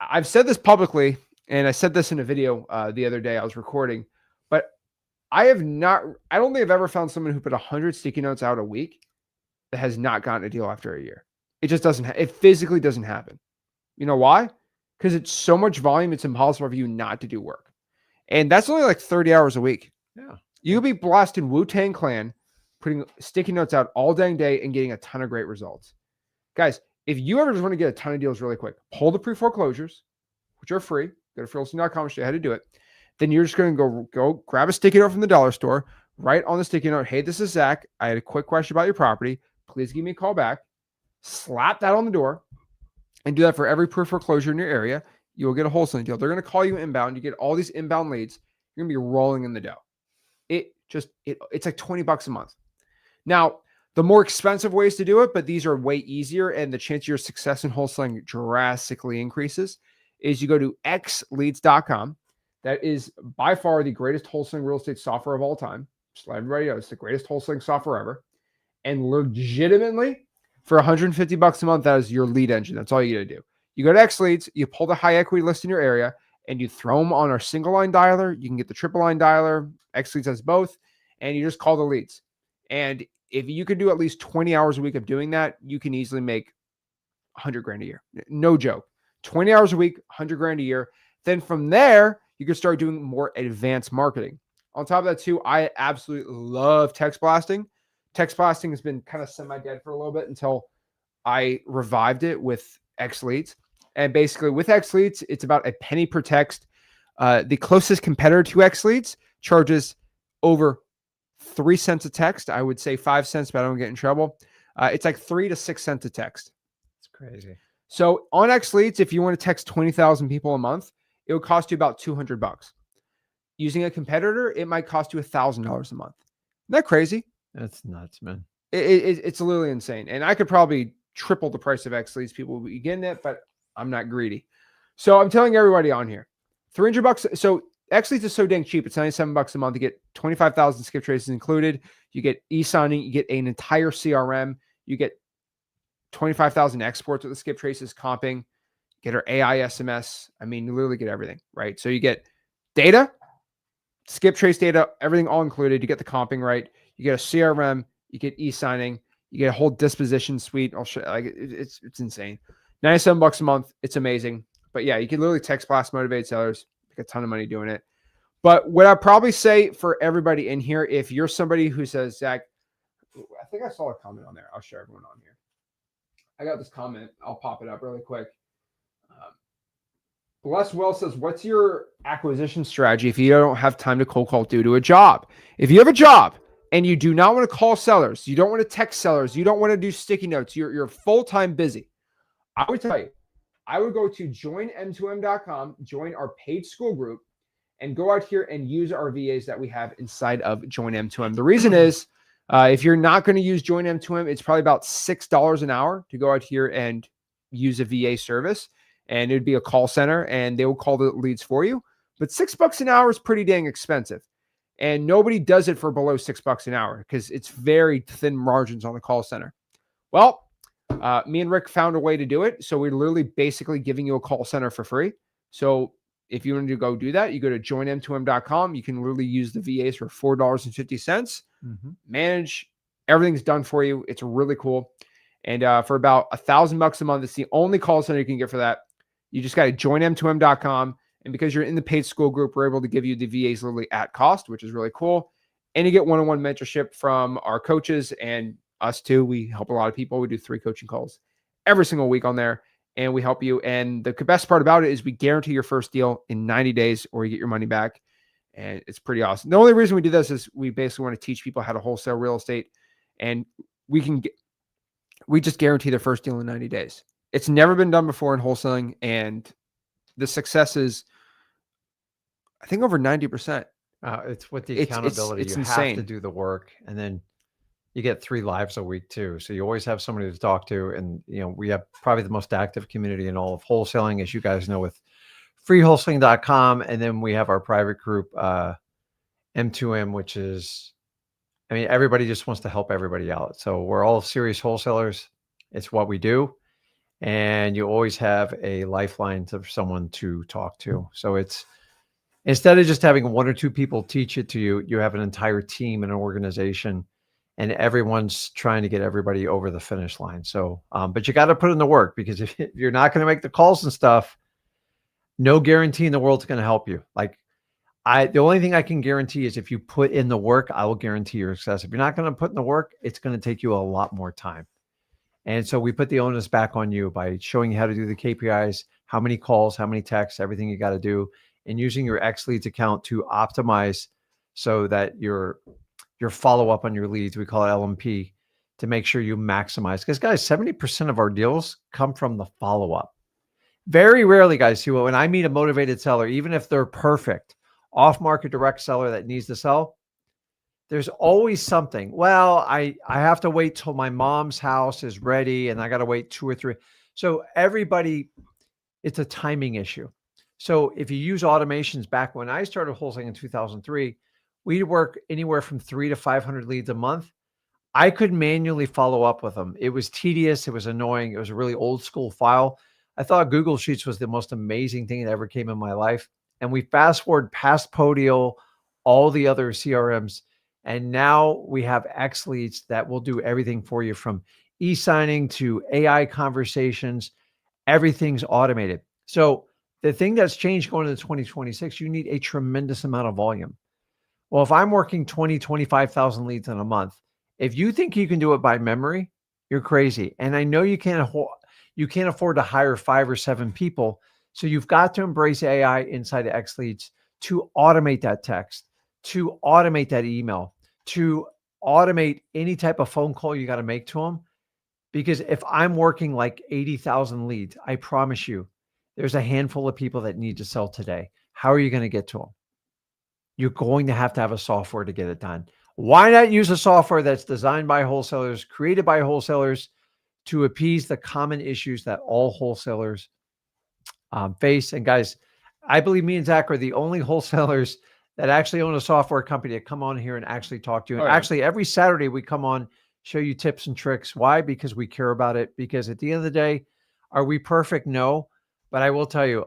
I've said this publicly, and I said this in a video the other day I was recording, but I don't think I've ever found someone who put 100 sticky notes out a week that has not gotten a deal after a year. It just doesn't, it physically doesn't happen. You know why? Because it's so much volume, it's impossible for you not to do work. And that's only like 30 hours a week. Yeah. You'll be blasting Wu-Tang Clan, putting sticky notes out all dang day and getting a ton of great results. Guys, if you ever just want to get a ton of deals really quick, pull the pre-foreclosures, which are free. Go to freewholesaling.com, show you how to do it. Then you're just going to go grab a sticky note from the dollar store, write on the sticky note, hey, this is Zach. I had a quick question about your property. Please give me a call back. Slap that on the door and do that for every pre-foreclosure in your area. You will get a wholesaling deal. They're going to call you inbound. You get all these inbound leads. You're going to be rolling in the dough. It's like $20 a month. Now, the more expensive ways to do it, but these are way easier and the chance of your success in wholesaling drastically increases, is you go to xleads.com. That is by far the greatest wholesaling real estate software of all time. Just let everybody know it's the greatest wholesaling software ever. And legitimately, for $150 a month, that is your lead engine. That's all you got to do. You go to XLeads, you pull the high equity list in your area, and you throw them on our single line dialer. You can get the triple line dialer. XLeads has both, and you just call the leads. And if you can do at least 20 hours a week of doing that, you can easily make 100 grand a year. No joke. 20 hours a week, 100 grand a year. Then from there, you can start doing more advanced marketing. On top of that too, I absolutely love text blasting. Text blasting has been kind of semi-dead for a little bit until I revived it with XLeads. And basically with XLeads, it's about a penny per text. The closest competitor to XLeads charges over 3 cents a text. I would say 5 cents, but I don't get in trouble. It's like 3 to 6 cents a text. It's crazy. So on XLeads, if you want to text 20,000 people a month, it would cost you about $200. Using a competitor, it might cost you $1,000 a month. Isn't that crazy? That's nuts, man. It's literally insane. And I could probably triple the price of XLeads. People will be getting it, but I'm not greedy. So I'm telling everybody on here, $300. So XLeads is so dang cheap. It's $97 a month. You get 25,000 skip traces included. You get e-signing. You get an entire CRM. You get 25,000 exports with the skip traces, comping. Get our AI SMS. I mean, you literally get everything, right? So you get data, skip trace data, everything all included. You get the comping right. You get a CRM. You get e-signing. You get a whole disposition suite. I'll show you, like it's insane. $97 a month. It's amazing. But yeah, you can literally text blast motivated sellers. Make a ton of money doing it. But what I'd probably say for everybody in here, if you're somebody who says, Zach, I think I saw a comment on there. I'll show everyone on here. I got this comment. I'll pop it up really quick. Bless Well says, what's your acquisition strategy if you don't have time to cold call due to a job? If you have a job and you do not want to call sellers, you don't want to text sellers, you don't want to do sticky notes, you're full-time busy, I would tell you, I would go to joinm2m.com, join our paid school group, and go out here and use our VAs that we have inside of Join M2M. The reason is, if you're not going to use Join M2M, it's probably about $6 an hour to go out here and use a VA service. And it'd be a call center and they will call the leads for you. But $6 an hour is pretty dang expensive. And nobody does it for below $6 an hour because it's very thin margins on the call center. Well, me and Rick found a way to do it. So we're literally basically giving you a call center for free. So if you want to go do that, you go to joinm2m.com. You can literally use the VAs for $4.50. Manage. Everything's done for you. It's really cool. And for about $1,000 a month, it's the only call center you can get for that. You just got to joinm2m.com. And because you're in the paid school group, we're able to give you the VAs literally at cost, which is really cool. And you get one-on-one mentorship from our coaches and us too. We help a lot of people. We do 3 coaching calls every single week on there, and we help you. And the best part about it is we guarantee your first deal in 90 days or you get your money back. And it's pretty awesome. The only reason we do this is we basically want to teach people how to wholesale real estate, and we just guarantee their first deal in 90 days. It's never been done before in wholesaling, and the success is, I think, over 90%. It's with the accountability. It's you insane. have to do the work, and then you get 3 lives a week too. So you always have somebody to talk to. And, we have probably the most active community in all of wholesaling, as you guys know, with freewholesaling.com. And then we have our private group, M2M, which is, everybody just wants to help everybody out. So we're all serious wholesalers. It's what we do. And you always have a lifeline to someone to talk to. So it's, instead of just having 1 or 2 people teach it to you, you have an entire team and an organization, and everyone's trying to get everybody over the finish line. So, but you got to put in the work, because if you're not going to make the calls and stuff, no guarantee in the world's going to help you. The only thing I can guarantee is if you put in the work, I will guarantee your success. If you're not going to put in the work, it's going to take you a lot more time. And so we put the onus back on you by showing you how to do the KPIs, how many calls, how many texts, everything you got to do, and using your X leads account to optimize so that your follow-up on your leads, we call it LMP, to make sure you maximize. Because guys, 70% of our deals come from the follow-up. Very rarely, guys, see, when I meet a motivated seller, even if they're perfect, off-market direct seller that needs to sell, there's always something. Well, I have to wait till my mom's house is ready, and I got to wait 2 or 3. So everybody, it's a timing issue. So if you use automations, back when I started wholesaling in 2003, we'd work anywhere from 300 to 500 leads a month. I could manually follow up with them. It was tedious. It was annoying. It was a really old school file. I thought Google Sheets was the most amazing thing that ever came in my life. And we fast forward past Podio, all the other CRMs. And now we have X leads that will do everything for you, from e-signing to AI conversations. Everything's automated. So the thing that's changed going into 2026, you need a tremendous amount of volume. Well, if I'm working 20, 25,000 leads in a month, if you think you can do it by memory, you're crazy. And I know you can't afford to hire 5 or 7 people. So you've got to embrace AI inside of X leads to automate that text, to automate that email, to automate any type of phone call you got to make to them. Because if I'm working like 80,000 leads, I promise you, there's a handful of people that need to sell today. How are you going to get to them? You're going to have a software to get it done. Why not use a software that's designed by wholesalers, created by wholesalers, to appease the common issues that all wholesalers face? And guys, I believe me and Zach are the only wholesalers that actually own a software company that come on here and actually talk to you. And actually, every Saturday we come on, show you tips and tricks. Why? Because we care about it. Because at the end of the day, are we perfect? No. But I will tell you,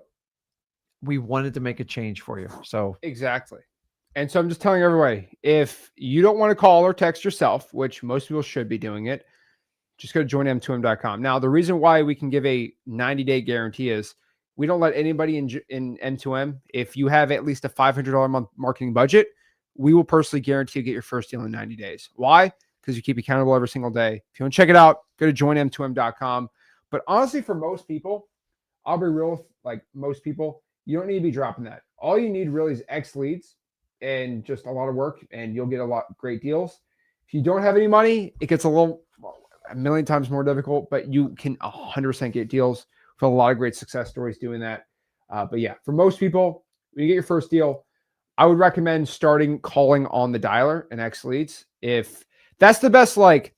we wanted to make a change for you. So exactly. And so I'm just telling everybody, if you don't want to call or text yourself, which most people should be doing it, just go to joinm2m.com. Now, the reason why we can give a 90-day guarantee is we don't let anybody in M2M. If you have at least a $500 a month marketing budget, we will personally guarantee you get your first deal in 90 days. Why? Because you keep accountable every single day. If you want to check it out, go to joinm2m.com. But honestly, for most people, I'll be real, like most people, you don't need to be dropping that. All you need really is X leads and just a lot of work, and you'll get a lot of great deals. If you don't have any money, it gets a million times more difficult, but you can 100% get deals for a lot of great success stories doing that. But yeah, for most people, when you get your first deal, I would recommend starting calling on the dialer and X leads. If that's the best, like,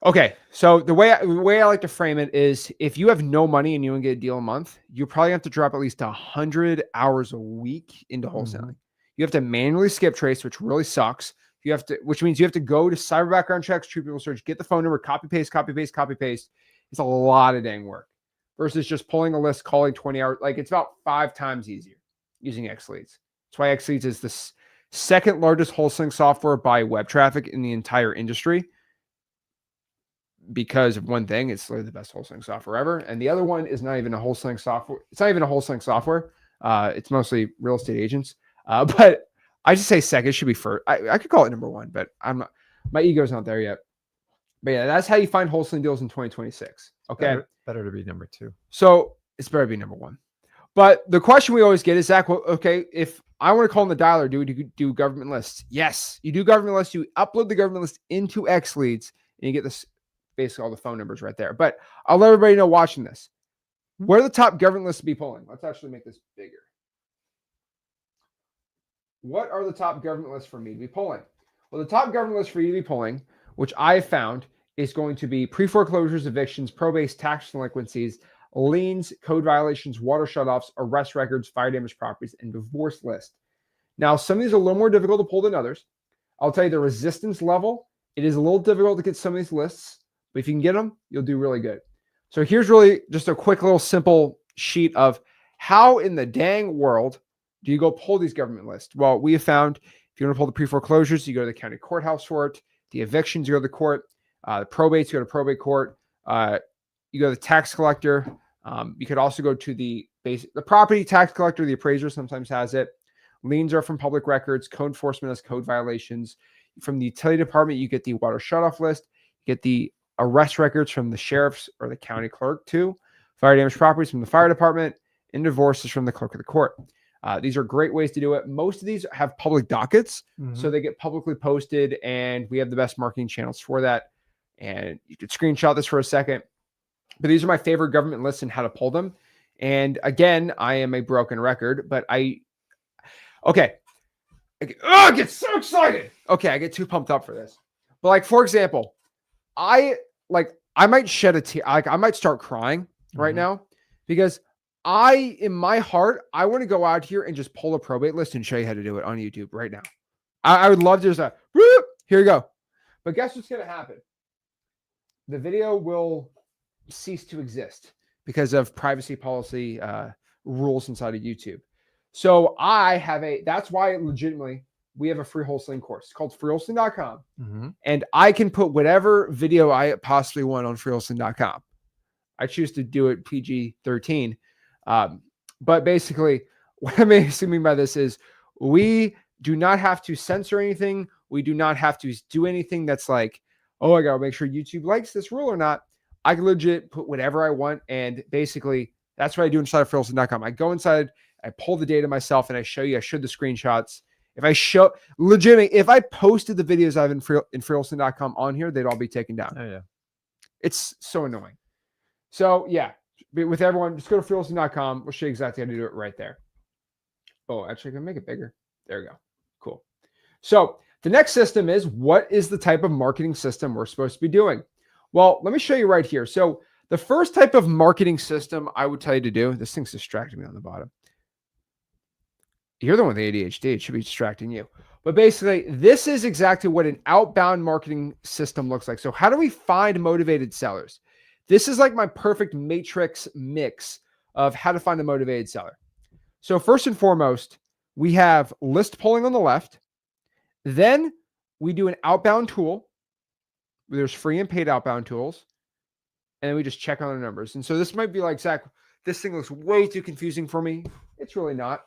okay, so the way I like to frame it is if you have no money and you don't get a deal a month, you probably have to drop at least 100 hours a week into wholesaling. You have to manually skip trace, which really sucks. You have to, which means you have to go to cyber background checks, true people search, get the phone number, copy paste, copy paste, copy paste. It's a lot of dang work versus just pulling a list, calling 20 hours. Like it's about 5 times easier using X leads. That's why X leads is the second largest wholesaling software by web traffic in the entire industry. Because of one thing, it's literally the best wholesaling software ever. And the other one is not even a wholesaling software. It's not even a wholesaling software. It's mostly real estate agents. But I just say second, it should be first. I could call it number one, but I'm not, my ego's not there yet. But yeah, that's how you find wholesaling deals in 2026. Okay. Better to be number 2. So it's better to be number 1. But the question we always get is, Zach, well, okay, if I want to call in the dialer, do we do government lists? Yes, you do government lists. You upload the government list into X leads and you get this, basically all the phone numbers right there. But I'll let everybody know watching this. What are the top government lists to be pulling? Let's actually make this bigger. What are the top government lists for me to be pulling? Well, the top government list for you to be pulling, which I found, is going to be pre-foreclosures, evictions, probates, tax delinquencies, liens, code violations, water shutoffs, arrest records, fire damage properties, and divorce list. Now, some of these are a little more difficult to pull than others. I'll tell you the resistance level. It is a little difficult to get some of these lists, but if you can get them, you'll do really good. So here's really just a quick little simple sheet of how in the dang world do you go pull these government lists? Well, we have found if you want to pull the pre-foreclosures, you go to the county courthouse for it. The evictions, you go to the court. The probates, you go to probate court. You go to the tax collector. You could also go to the property tax collector. The appraiser sometimes has it. Liens are from public records. Code enforcement has code violations. From the utility department, you get the water shutoff list. You get the arrest records from the sheriff's or the county clerk too. Fire damage properties from the fire department, and divorces from the clerk of the court. These are great ways to do it. Most of these have public dockets, so they get publicly posted, and we have the best marketing channels for that. And you could screenshot this for a second. But these are my favorite government lists and how to pull them. And again, I am a broken record, but I get so excited. Okay, I get too pumped up for this. But like, for example, I might shed a tear. Like I might start crying right now because in my heart, I want to go out here and just pull a probate list and show you how to do it on YouTube right now. I would love to just, here you go. But guess what's going to happen? The video will cease to exist because of privacy policy rules inside of YouTube. So that's why legitimately we have a free wholesaling course. It's called freewholesaling.com. And I can put whatever video I possibly want on freewholesaling.com. I choose to do it PG-13. But basically, what I mean by this is we do not have to censor anything. We do not have to do anything that's like, oh, I got to make sure YouTube likes this rule or not. I can legit put whatever I want. And basically, that's what I do inside of freewholesaling.com. I go inside, I pull the data myself, and I show you. I show the screenshots. If I posted the videos I have in freewholesaling.com on here, they'd all be taken down. Oh, yeah. It's so annoying. So, yeah. With everyone, just go to freewholesaling.com. We'll show you exactly how to do it right there. Oh, actually, I'm going to make it bigger. There we go. Cool. So the next system is, what is the type of marketing system we're supposed to be doing? Well, let me show you right here. So the first type of marketing system I would tell you to do, this thing's distracting me on the bottom. You're the one with the ADHD. It should be distracting you. But basically, this is exactly what an outbound marketing system looks like. So how do we find motivated sellers? This is like my perfect matrix mix of how to find a motivated seller. So first and foremost, we have list pulling on the left. Then we do an outbound tool. There's free and paid outbound tools. And then we just check on the numbers. And so this might be like, Zach, this thing looks way too confusing for me. It's really not.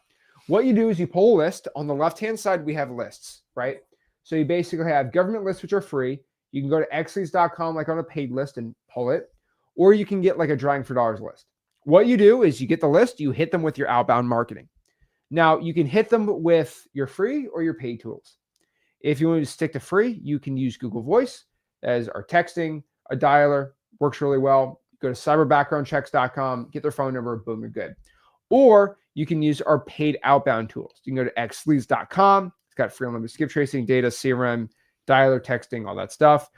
What you do is you pull a list. On the left-hand side, we have lists, right? So you basically have government lists, which are free. You can go to xleads.com like on a paid list and pull it. or you can get like a drawing for dollars list. What you do is you get the list, you hit them with your outbound marketing. Now you can hit them with your free or your paid tools. If you want to stick to free, you can use Google Voice as our texting, a dialer, works really well. Go to cyberbackgroundchecks.com, get their phone number, boom, you're good. Or you can use our paid outbound tools. You can go to xleads.com. It's got free unlimited skip tracing, data, CRM, dialer, texting, all that stuff.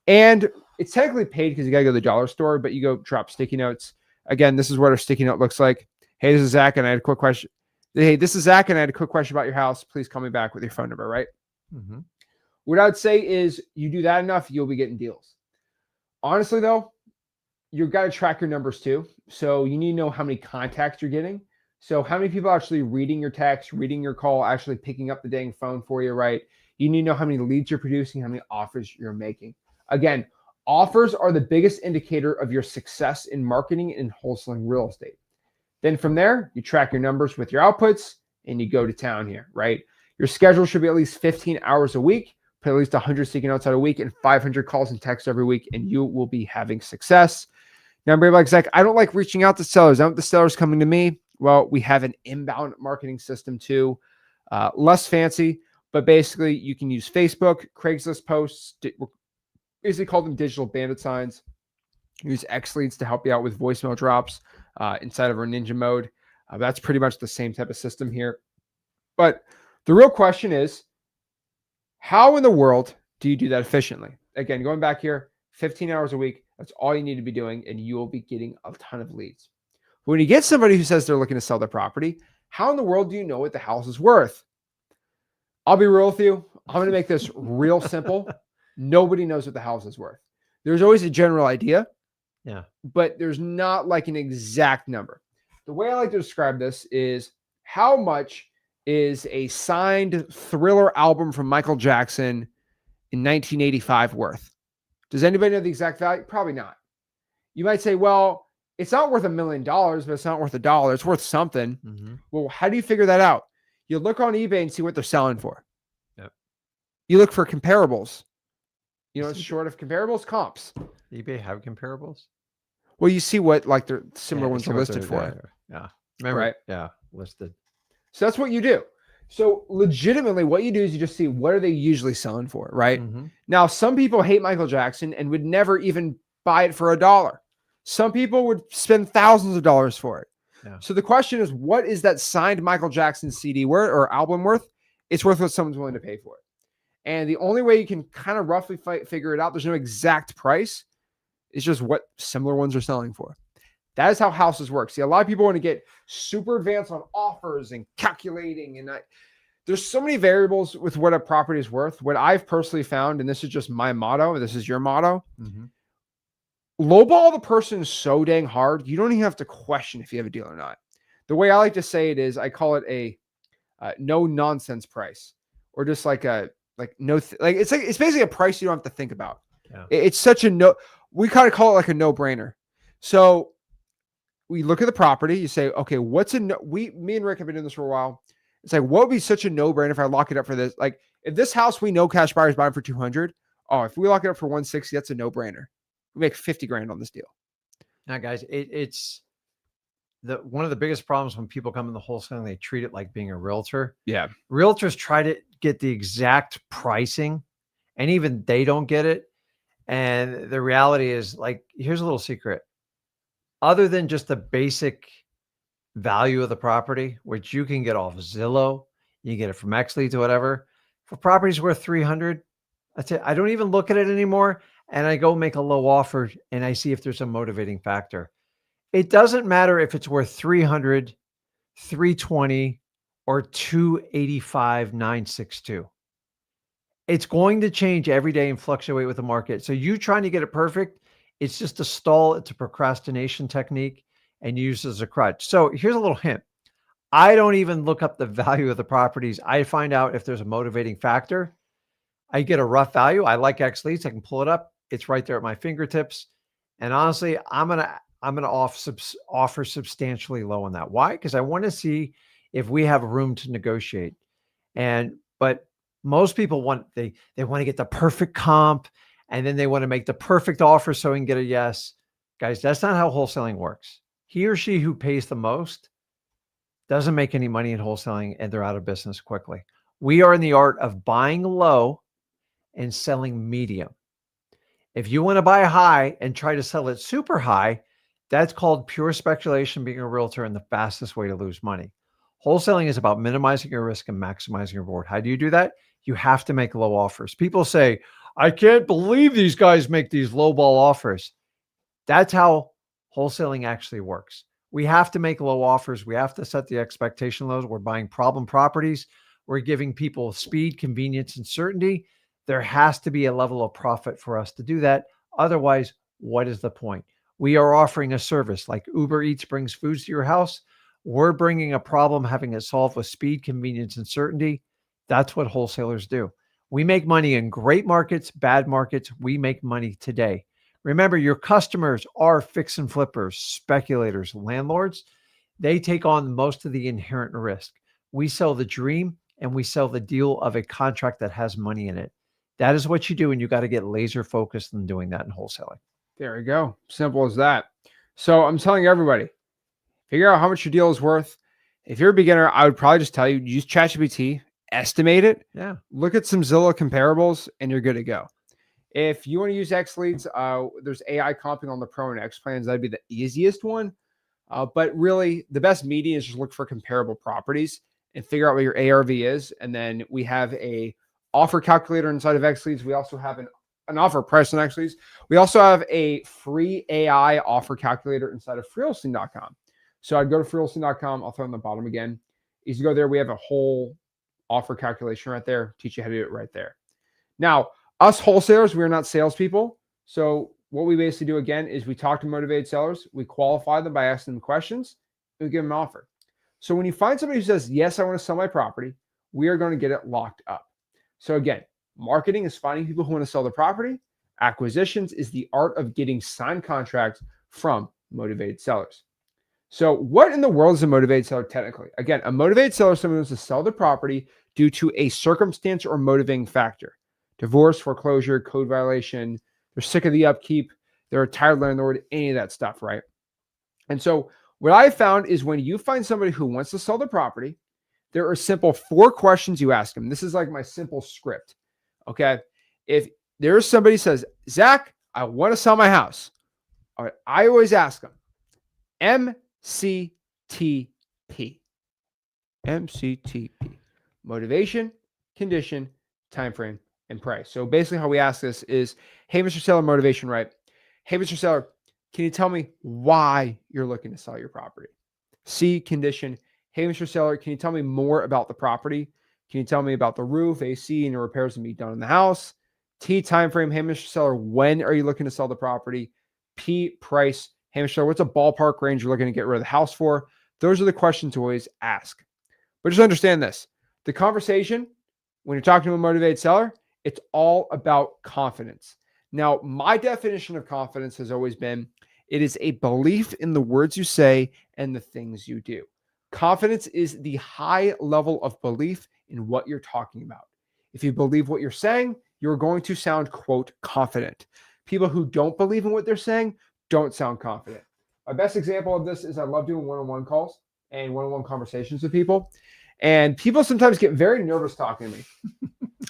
And it's technically paid because you got to go to the dollar store, but you go drop sticky notes. Again, this is what our sticky note looks like. Hey, this is Zach, and I had a quick question. Hey, this is Zach, and I had a quick question about your house. Please call me back with your phone number, right? Mm-hmm. What I would say is you do that enough, you'll be getting deals. Honestly, though, you've got to track your numbers too. So you need to know how many contacts you're getting. So how many people are actually reading your text, reading your call, actually picking up the dang phone for you, right? You need to know how many leads you're producing, how many offers you're making. Again, offers are the biggest indicator of your success in marketing and wholesaling real estate. Then from there, you track your numbers with your outputs and you go to town here, right? Your schedule should be at least 15 hours a week, put at least 100 sticky notes out a week and 500 calls and texts every week, and you will be having success. Now, everybody like, Zach, I don't like reaching out to sellers. I want the sellers coming to me. Well, we have an inbound marketing system too, less fancy, but basically you can use Facebook, Craigslist posts, basically call them digital bandit signs. Use XLeads to help you out with voicemail drops inside of our Ninja mode. That's pretty much the same type of system here. But the real question is, how in the world do you do that efficiently? Again, going back here, 15 hours a week, that's all you need to be doing, and you will be getting a ton of leads. When you get somebody who says they're looking to sell their property, how in the world do you know what the house is worth? I'll be real with you. I'm going to make this real simple. Nobody knows what the house is worth. There's always a general idea. Yeah. But there's not like an exact number. The way I like to describe this is how much is a signed Thriller album from Michael Jackson in 1985 worth? Does anybody know the exact value? Probably not. You might say, well, it's not worth $1 million, but it's not worth $1. It's worth something. Mm-hmm. Well, how do you figure that out? You look on eBay and see what they're selling for. Yep. You look for comparables. You know, it's short of comparables, comps. eBay have comparables? Well, you see what like their similar ones are listed for. There. Yeah. Remember? Right. Yeah. Listed. So that's what you do. So legitimately what you do is you just see what are they usually selling for, right? Mm-hmm. Now, some people hate Michael Jackson and would never even buy it for $1. Some people would spend thousands of dollars for it. Yeah. So the question is, what is that signed Michael Jackson CD worth or album worth? It's worth what someone's willing to pay for it. And the only way you can kind of roughly figure it out, there's no exact price. It's just what similar ones are selling for. That is how houses work. See, a lot of people want to get super advanced on offers and calculating. And there's so many variables with what a property is worth. What I've personally found, and this is just my motto, this is your motto, lowball the person so dang hard, you don't even have to question if you have a deal or not. The way I like to say it is I call it a no nonsense price, or just like a it's basically a price you don't have to think about. Yeah. It's such a we kind of call it like a no-brainer. So we look at the property, you say, okay, me and Rick have been doing this for a while. It's like, what would be such a no-brainer if I lock it up for this? Like, if this house we know cash buyers buying for 200, if we lock it up for 160, that's a no-brainer. We make 50 grand on this deal. Now, guys, it's one of the biggest problems when people come in the wholesaling, they treat it like being a realtor. Yeah. Realtors try to get the exact pricing, and even they don't get it. And the reality is, like, here's a little secret. Other than just the basic value of the property, which you can get off Zillow, you get it from XLeads or whatever. For properties worth 300, that's it. I don't even look at it anymore. And I go make a low offer and I see if there's a motivating factor. It doesn't matter if it's worth 300, 320, or 285,962. It's going to change every day and fluctuate with the market. So you trying to get it perfect, it's just a stall. It's a procrastination technique and used as a crutch. So here's a little hint. I don't even look up the value of the properties. I find out if there's a motivating factor. I get a rough value. I like XLeads. I can pull it up. It's right there at my fingertips. And honestly, I'm gonna offer substantially low on that. Why? Because I want to see if we have room to negotiate. But most people want they want to get the perfect comp, and then they want to make the perfect offer so we can get a yes. Guys, that's not how wholesaling works. He or she who pays the most doesn't make any money in wholesaling and they're out of business quickly. We are in the art of buying low and selling medium. If you want to buy high and try to sell it super high, that's called pure speculation, being a realtor, and the fastest way to lose money. Wholesaling is about minimizing your risk and maximizing your reward. How do you do that? You have to make low offers. People say, I can't believe these guys make these low ball offers. That's how wholesaling actually works. We have to make low offers. We have to set the expectation lows. We're buying problem properties. We're giving people speed, convenience, and certainty. There has to be a level of profit for us to do that. Otherwise, what is the point? We are offering a service like Uber Eats brings foods to your house. We're bringing a problem, having it solved with speed, convenience, and certainty. That's what wholesalers do. We make money in great markets, bad markets. We make money today. Remember, your customers are fix and flippers, speculators, landlords. They take on most of the inherent risk. We sell the dream and we sell the deal of a contract that has money in it. That is what you do, and you got to get laser focused on doing that in wholesaling. There we go. Simple as that. So I'm telling everybody, figure out how much your deal is worth. If you're a beginner, I would probably just tell you, use ChatGPT, estimate it. Yeah. Look at some Zillow comparables, and you're good to go. If you want to use X leads, there's AI comping on the Pro and X plans. That'd be the easiest one. But really, the best median is just look for comparable properties and figure out what your ARV is. And then we have a offer calculator inside of X leads. We also have an offer price on X leads. We also have a free AI offer calculator inside of freelisting.com. So I'd go to freelisting.com. I'll throw it on the bottom again. Easy to go there. We have a whole offer calculation right there. Teach you how to do it right there. Now, us wholesalers, we are not salespeople. So what we basically do again is we talk to motivated sellers. We qualify them by asking them questions. And we give them an offer. So when you find somebody who says, yes, I want to sell my property, we are going to get it locked up. So again, marketing is finding people who want to sell their property. Acquisitions is the art of getting signed contracts from motivated sellers. So what in the world is a motivated seller technically? Again, a motivated seller is someone who wants to sell the property due to a circumstance or motivating factor. Divorce, foreclosure, code violation, they're sick of the upkeep, they're a tired landlord, any of that stuff, right? And so what I found is when you find somebody who wants to sell the property, there are simple 4 questions you ask them. This is like my simple script, okay? If there's somebody who says, Zach, I want to sell my house. All right, I always ask them, MCTP. MCTP. Motivation, condition, time frame, and price. So basically how we ask this is, hey, Mr. Seller, motivation, right? Hey, Mr. Seller, can you tell me why you're looking to sell your property? C, condition. Hey, Mr. Seller, can you tell me more about the property? Can you tell me about the roof, AC, and the repairs that be done in the house? T, time frame. Hey, Mr. Seller, when are you looking to sell the property? P, price. Hey, Mr. Seller, what's a ballpark range you're looking to get rid of the house for? Those are the questions to always ask. But just understand this. The conversation, when you're talking to a motivated seller, it's all about confidence. Now, my definition of confidence has always been, it is a belief in the words you say and the things you do. Confidence is the high level of belief in what you're talking about. If you believe what you're saying, you're going to sound, quote, confident. People who don't believe in what they're saying don't sound confident. My best example of this is I love doing one-on-one calls and one-on-one conversations with people. And people sometimes get very nervous talking to me.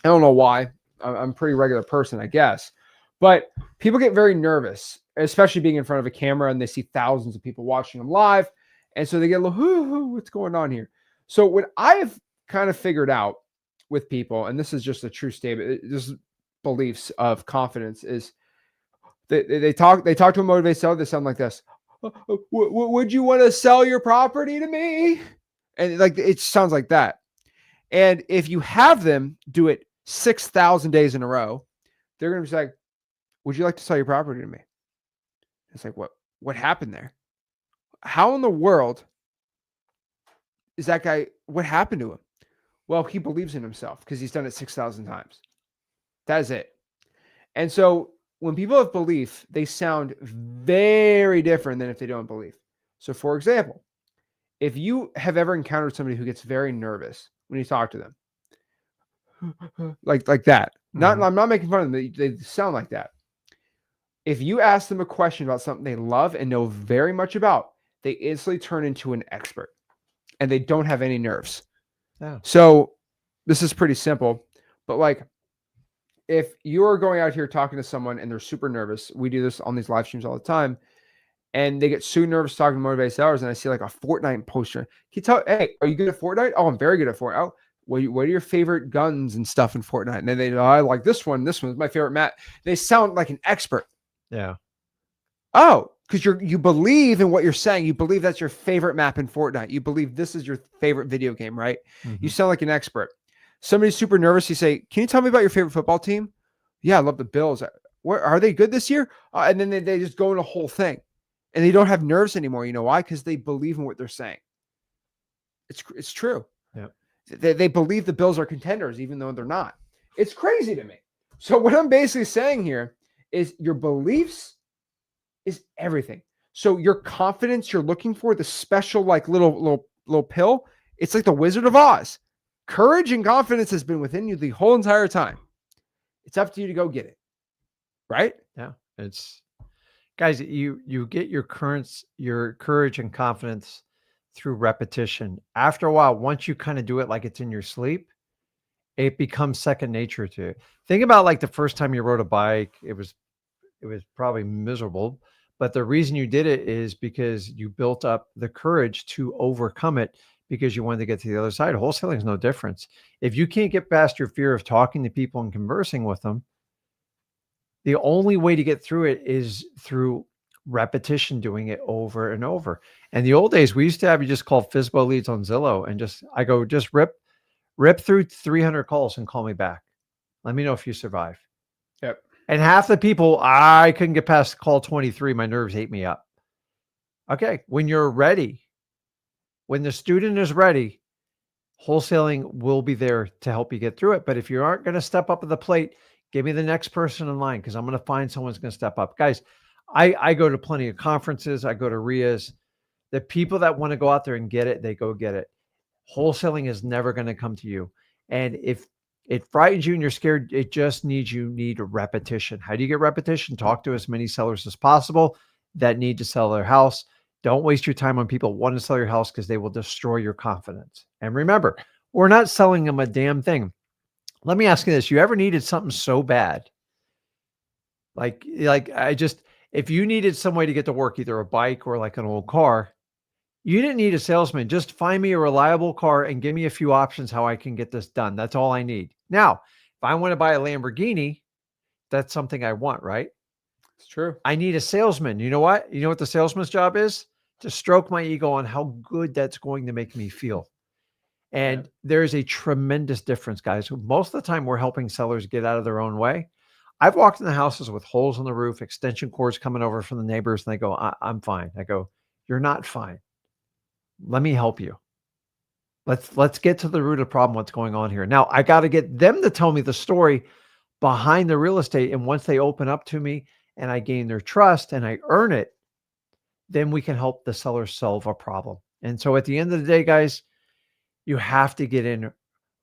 I don't know why. I'm a pretty regular person, I guess. But people get very nervous, especially being in front of a camera and they see thousands of people watching them live. And so they get a little, what's going on here? So what I've kind of figured out with people, and this is just a true statement, this is beliefs of confidence, is they talk to a motivated seller, they sound like this. Would you want to sell your property to me? And like it sounds like that. And if you have them do it 6,000 days in a row, they're going to be like, would you like to sell your property to me? It's like, what happened there? How in the world is that guy? What happened to him? Well, he believes in himself because he's done it 6,000 times. That is it. And so when people have belief, they sound very different than if they don't believe. So for example, if you have ever encountered somebody who gets very nervous when you talk to them, like that, I'm not making fun of them. They sound like that. if you ask them a question about something they love and know very much about, they instantly turn into an expert and they don't have any nerves. Yeah. So this is pretty simple, but like if you're going out here talking to someone and they're super nervous, we do this on these live streams all the time, and they get so nervous talking to motivated sellers, and I see like a Fortnite poster. Can you tell, hey, are you good at Fortnite? Oh, I'm very good at Fortnite. Oh, what are your favorite guns and stuff in Fortnite? And then they, oh, I like this one. This one's my favorite map. They sound like an expert. Yeah. Oh, because you believe in what you're saying. You believe that's your favorite map in Fortnite. You believe this is your favorite video game, right? Mm-hmm. You sound like an expert. Somebody's super nervous. You say, can you tell me about your favorite football team? Yeah, I love the Bills. What, are they good this year? And then they just go in a whole thing. And they don't have nerves anymore. You know why? Because they believe in what they're saying. It's true. Yeah. They believe the Bills are contenders, even though they're not. It's crazy to me. So what I'm basically saying here is your beliefs is everything. So your confidence you're looking for, the special like little pill, it's like the Wizard of Oz. Courage and confidence has been within you the whole entire time. It's up to you to go get it. Right? Yeah. It's guys, you get your courage and confidence through repetition. After a while, once you kind of do it like it's in your sleep, it becomes second nature to you. Think about like the first time you rode a bike, it was probably miserable, but the reason you did it is because you built up the courage to overcome it because you wanted to get to the other side. Wholesaling is no difference. If you can't get past your fear of talking to people and conversing with them, the only way to get through it is through repetition, doing it over and over. And the old days, we used to have you just call FSBO leads on Zillow and just rip through 300 calls and call me back. Let me know if you survive. Yep. And half the people, I couldn't get past call 23. My nerves ate me up. Okay. When you're ready, when the student is ready, wholesaling will be there to help you get through it. But if you aren't going to step up to the plate, give me the next person in line because I'm going to find someone's going to step up. Guys, I go to plenty of conferences. I go to RIAs. The people that want to go out there and get it, they go get it. Wholesaling is never going to come to you. And if it frightens you and you're scared, it just need repetition. How do you get repetition? Talk to as many sellers as possible that need to sell their house. Don't waste your time on people wanting to sell your house because they will destroy your confidence. And remember, we're not selling them a damn thing. Let me ask you this. You ever needed something so bad? If you needed some way to get to work, either a bike or like an old car, you didn't need a salesman. Just find me a reliable car and give me a few options how I can get this done. That's all I need. Now, if I want to buy a Lamborghini, that's something I want, right? It's true. I need a salesman. You know what? You know what the salesman's job is? To stroke my ego on how good that's going to make me feel. And there's a tremendous difference, guys. Most of the time, we're helping sellers get out of their own way. I've walked in the houses with holes in the roof, extension cords coming over from the neighbors, and they go, I'm fine. I go, you're not fine. Let me help you. Let's get to the root of the problem, what's going on here. Now, I got to get them to tell me the story behind the real estate. And once they open up to me and I gain their trust and I earn it, then we can help the seller solve a problem. And so at the end of the day, guys, you have to get in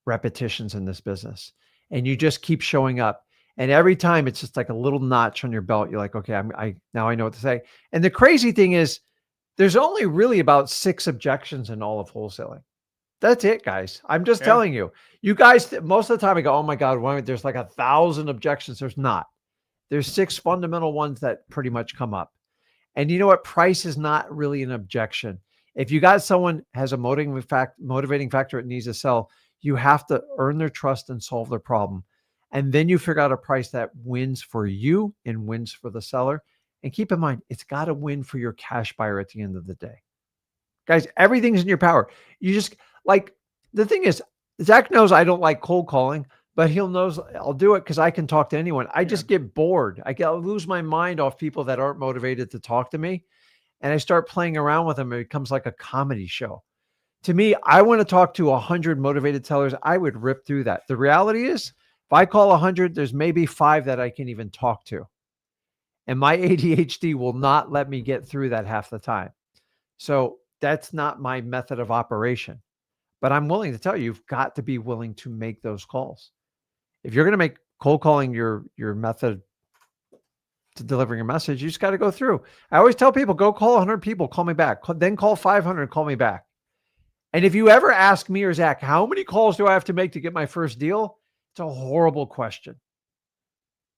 repetitions in this business and you just keep showing up. And every time it's just like a little notch on your belt. You're like, okay, now I know what to say. And the crazy thing is there's only really about 6 objections in all of wholesaling. That's it, guys. I'm just telling you, you guys, most of the time I go, oh my God, there's like 1,000 objections. There's not. There's 6 fundamental ones that pretty much come up. And you know what? Price is not really an objection. If you got someone has a motivating factor it needs to sell, you have to earn their trust and solve their problem. And then you figure out a price that wins for you and wins for the seller. And keep in mind, it's got to win for your cash buyer at the end of the day. Guys, everything's in your power. You just the thing is, Zach knows I don't like cold calling, but he'll knows I'll do it because I can talk to anyone. I just get bored. I lose my mind off people that aren't motivated to talk to me. And I start playing around with them. It becomes like a comedy show. To me, I want to talk to 100 motivated sellers. I would rip through that. The reality is, if I call 100, there's maybe 5 that I can even talk to. And my ADHD will not let me get through that half the time. So that's not my method of operation. But I'm willing to tell you, you've got to be willing to make those calls. If you're going to make cold calling your method, to delivering a message. You just got to go through. I always tell people, go call 100 people, call me back. Then call 500, call me back. And if you ever ask me or Zach, how many calls do I have to make to get my first deal? It's a horrible question.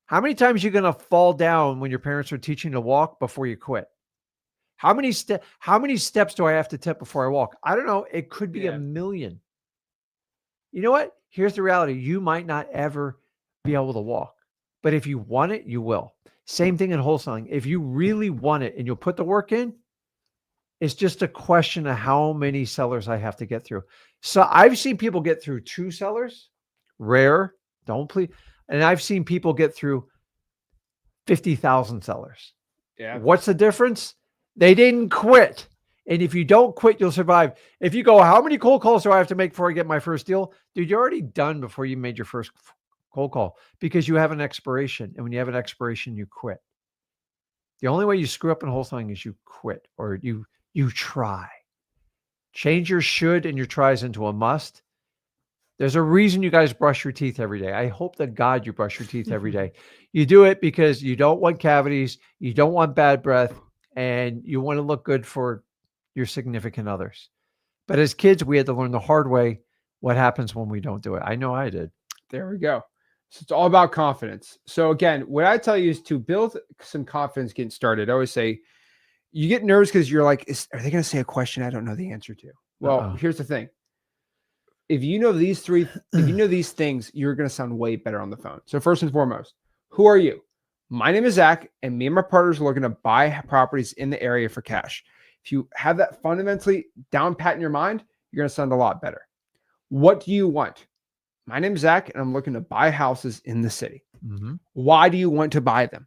How many times are you going to fall down when your parents are teaching you to walk before you quit? How many steps do I have to take before I walk? I don't know. It could be a million. You know what? Here's the reality. You might not ever be able to walk, but if you want it, you will. Same thing in wholesaling. If you really want it and you'll put the work in, it's just a question of how many sellers I have to get through. So I've seen people get through 2 sellers, rare, don't please. And I've seen people get through 50,000 sellers. Yeah. What's the difference? They didn't quit. And if you don't quit, you'll survive. If you go, how many cold calls do I have to make before I get my first deal? Dude, you're already done before you made your first cold call because you have an expiration. And when you have an expiration, you quit. The only way you screw up in wholesaling is you quit or you try. Change your should and your tries into a must. There's a reason you guys brush your teeth every day. I hope that God you brush your teeth every day. You do it because you don't want cavities, you don't want bad breath, and you want to look good for your significant others. But as kids, we had to learn the hard way what happens when we don't do it. I know I did. There we go. So it's all about confidence. So again, what I tell you is to build some confidence getting started. I always say you get nervous because you're like, are they going to say a question I don't know the answer to? Well, here's the thing. If you know these things, you're going to sound way better on the phone. So first and foremost, who are you? My name is Zach, and me and my partners are looking to buy properties in the area for cash. If you have that fundamentally down pat in your mind, you're going to sound a lot better. What do you want? My name is Zach, and I'm looking to buy houses in the city. Mm-hmm. Why do you want to buy them?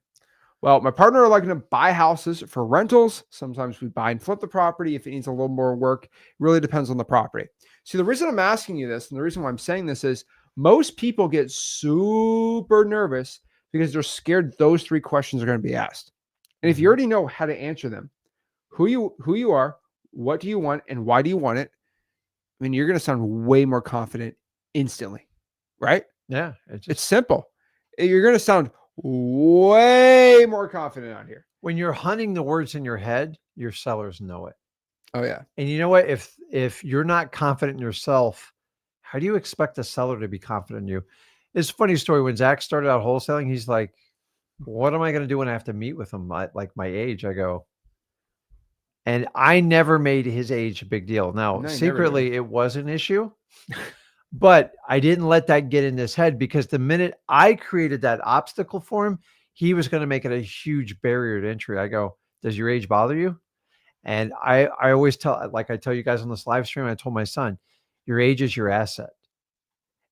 Well, my partner are looking to buy houses for rentals. Sometimes we buy and flip the property if it needs a little more work. It really depends on the property. See, the reason I'm asking you this and the reason why I'm saying this is most people get super nervous because they're scared those 3 questions are going to be asked. And if you already know how to answer them, who you are, what do you want, and why do you want it, I mean, you're going to sound way more confident instantly, right? Yeah. It's simple. You're going to sound way more confident out here. When you're hunting the words in your head, your sellers know it. Oh yeah. And you know what? If you're not confident in yourself, how do you expect a seller to be confident in you? It's a funny story. When Zach started out wholesaling, he's like, what am I going to do when I have to meet with him? Like my age, I go, and I never made his age a big deal. Now, secretly, it was an issue, but I didn't let that get in his head because the minute I created that obstacle for him, he was going to make it a huge barrier to entry. I go, does your age bother you? And I always tell, like I tell you guys on this live stream, I told my son, your age is your asset.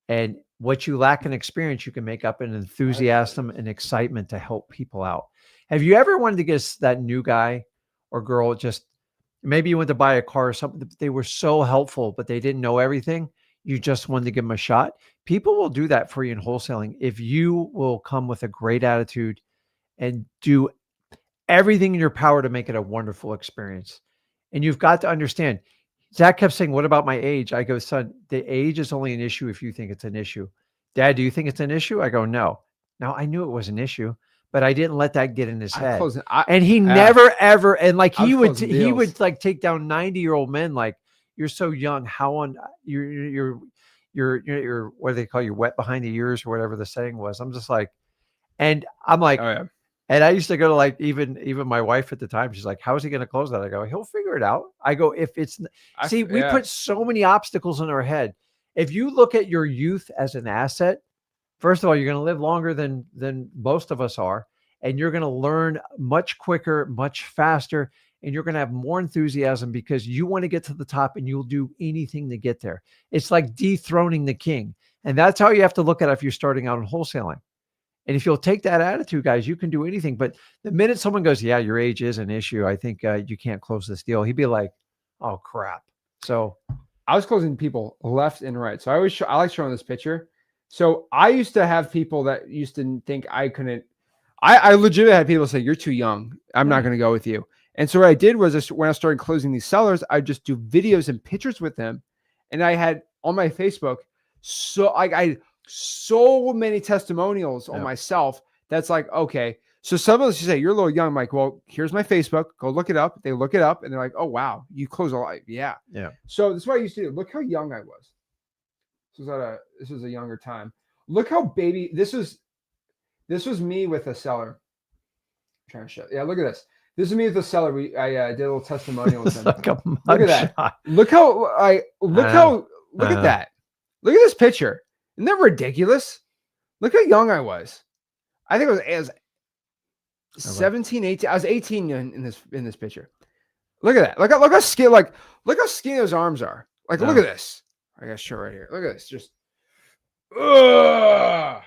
And what you lack in experience, you can make up in enthusiasm and excitement to help people out. Have you ever wanted to get that new guy or girl, just maybe you went to buy a car or something, they were so helpful, but they didn't know everything. You just wanted to give them a shot. People will do that for you in wholesaling. If you will come with a great attitude and do everything in your power to make it a wonderful experience. And you've got to understand, Zach kept saying, what about my age? I go, son, the age is only an issue if you think it's an issue. Dad, do you think it's an issue? I go, no. Now I knew it was an issue, but I didn't let that get in his head. And he never, ever, and like he would like take down 90-year-old men. Like, you're so young. How on you're what do they call you? Wet behind the ears or whatever the saying was. I'm just like, and I'm like, oh, yeah. And I used to go to like, even my wife at the time, she's like, how is he going to close that? I go, he'll figure it out. I go, we put so many obstacles in our head. If you look at your youth as an asset, first of all, you're going to live longer than most of us are. And you're going to learn much quicker, much faster. And you're going to have more enthusiasm because you want to get to the top and you'll do anything to get there. It's like dethroning the king. And that's how you have to look at it if you're starting out in wholesaling. And if you'll take that attitude, guys, you can do anything. But the minute someone goes, yeah, your age is an issue, I think you can't close this deal, he'd be like, oh, crap. So I was closing people left and right. So I like showing this picture. So I used to have people that used to think I couldn't. I legitimately had people say, you're too young. I'm not going to go with you. And so what I did was when I started closing these sellers, I just do videos and pictures with them. And I had on my Facebook, so I so many testimonials on myself. That's like, okay. So some of us, you say, you're a little young. I'm like, well, here's my Facebook. Go look it up. They look it up and they're like, oh, wow, you close a lot. Yeah. Yeah. So this is what I used to do. Look how young I was. This was a younger time. Look how baby, this was me with a seller. I'm trying to show. Yeah, look at this. This is me with a seller. I did a little testimonial with them. Like Look at that. shot. Look at that. Look at this picture. Isn't that ridiculous? Look how young I was. I think it was 17, 18. I was 18 in this picture. Look at that. Look how skinny, look how skinny those arms are. Like, look at this. I got to show right here. Look at this. Just right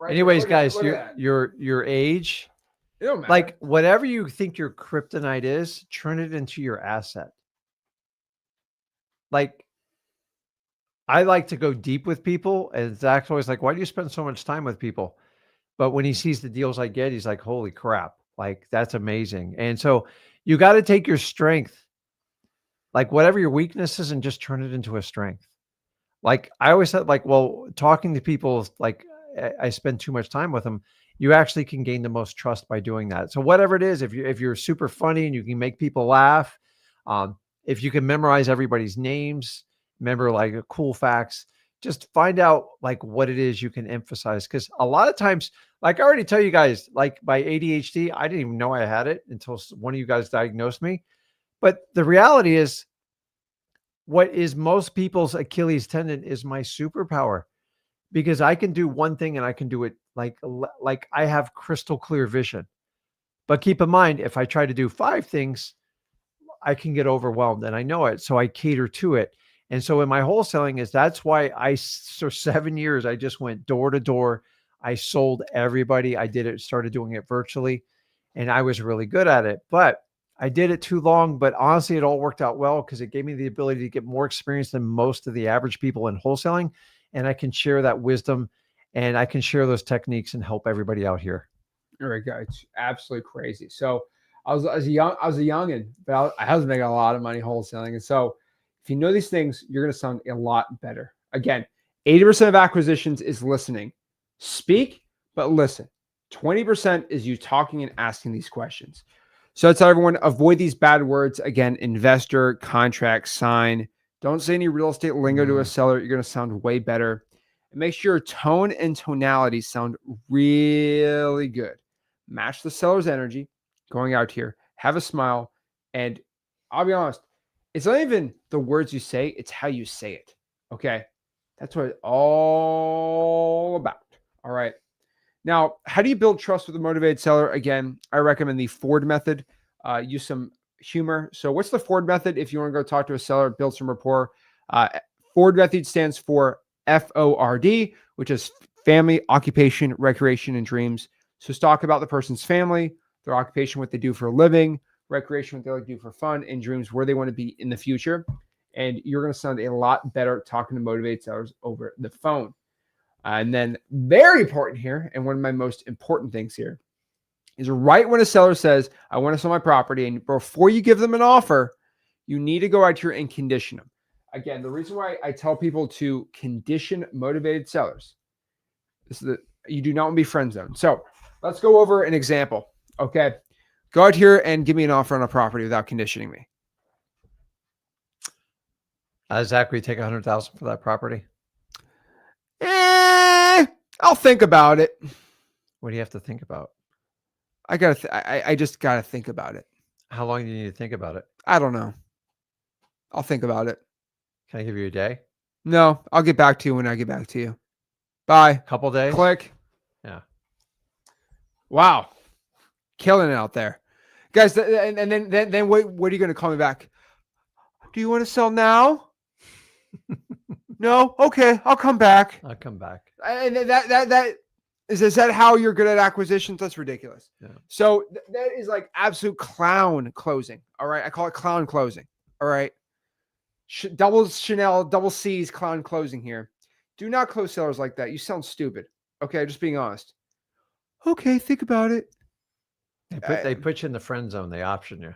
anyways, there. guys, Look at your age, it don't matter. like whatever you think your kryptonite is, turn it into your asset. Like, I like to go deep with people, and Zach's always like, why do you spend so much time with people? But when he sees the deals I get, he's like, holy crap, like that's amazing. And so you got to take your strength, like whatever your weakness is, and just turn it into a strength. Like I always said, like, well, talking to people, like I spend too much time with them, you actually can gain the most trust by doing that. So whatever it is, if you're super funny and you can make people laugh, if you can memorize everybody's names, remember like cool facts, just find out like what it is you can emphasize. Because a lot of times, like I already tell you guys, like my ADHD, I didn't even know I had it until one of you guys diagnosed me. But the reality is, what is most people's Achilles tendon is my superpower, because I can do one thing and I can do it like I have crystal clear vision. But keep in mind, if I try to do 5 things, I can get overwhelmed, and I know it. So I cater to it. And so in my wholesaling that's why for 7 years, I just went door to door. I sold everybody. I started doing it virtually, and I was really good at it, but I did it too long. But honestly, it all worked out well because it gave me the ability to get more experience than most of the average people in wholesaling. And I can share that wisdom, and I can share those techniques and help everybody out here. All right, guys, it's absolutely crazy. So I was a youngin', but I was making a lot of money wholesaling. And so if you know these things, you're going to sound a lot better. Again, 80% of acquisitions is listening. Speak, but listen. 20% is you talking and asking these questions. So I tell everyone, avoid these bad words. Again, investor, contract, sign. Don't say any real estate lingo to a seller. You're going to sound way better. And make sure your tone and tonality sound really good. Match the seller's energy going out here. Have a smile. And I'll be honest, it's not even the words you say, it's how you say it. Okay? That's what it's all about. All right. Now, how do you build trust with a motivated seller? Again, I recommend the Ford method. Use some humor. So what's the Ford method? If you want to go talk to a seller, build some rapport. Ford method stands for FORD, which is family, occupation, recreation, and dreams. So talk about the person's family, their occupation, what they do for a living, recreation, what they like to do for fun, and dreams, where they want to be in the future. And you're going to sound a lot better talking to motivated sellers over the phone. And then very important here, and one of my most important things here, is right when a seller says, I want to sell my property, and before you give them an offer, you need to go out here and condition them. Again, the reason why I tell people to condition motivated sellers is that you do not want to be friend zoned. So let's go over an example. Okay. Go out here and give me an offer on a property without conditioning me. Zachary, take $100,000 for that property. I'll think about it. What do you have to think about? I just gotta think about it. How long do you need to think about it? I don't know. I'll think about it. Can I give you a day? No, I'll get back to you when I get back to you. Bye. Couple days? Click. Yeah. Wow. Killing it out there. Guys, and then what are you going to call me back? Do you want to sell now? No? Okay, I'll come back. I'll come back. And that is that how you're good at acquisitions? That's ridiculous. Yeah. So that is like absolute clown closing. All right. I call it clown closing. All right. Double Chanel, double C's clown closing here. Do not close sellers like that. You sound stupid. Okay. Just being honest. Okay. Think about it. They put you in the friend zone. They option you.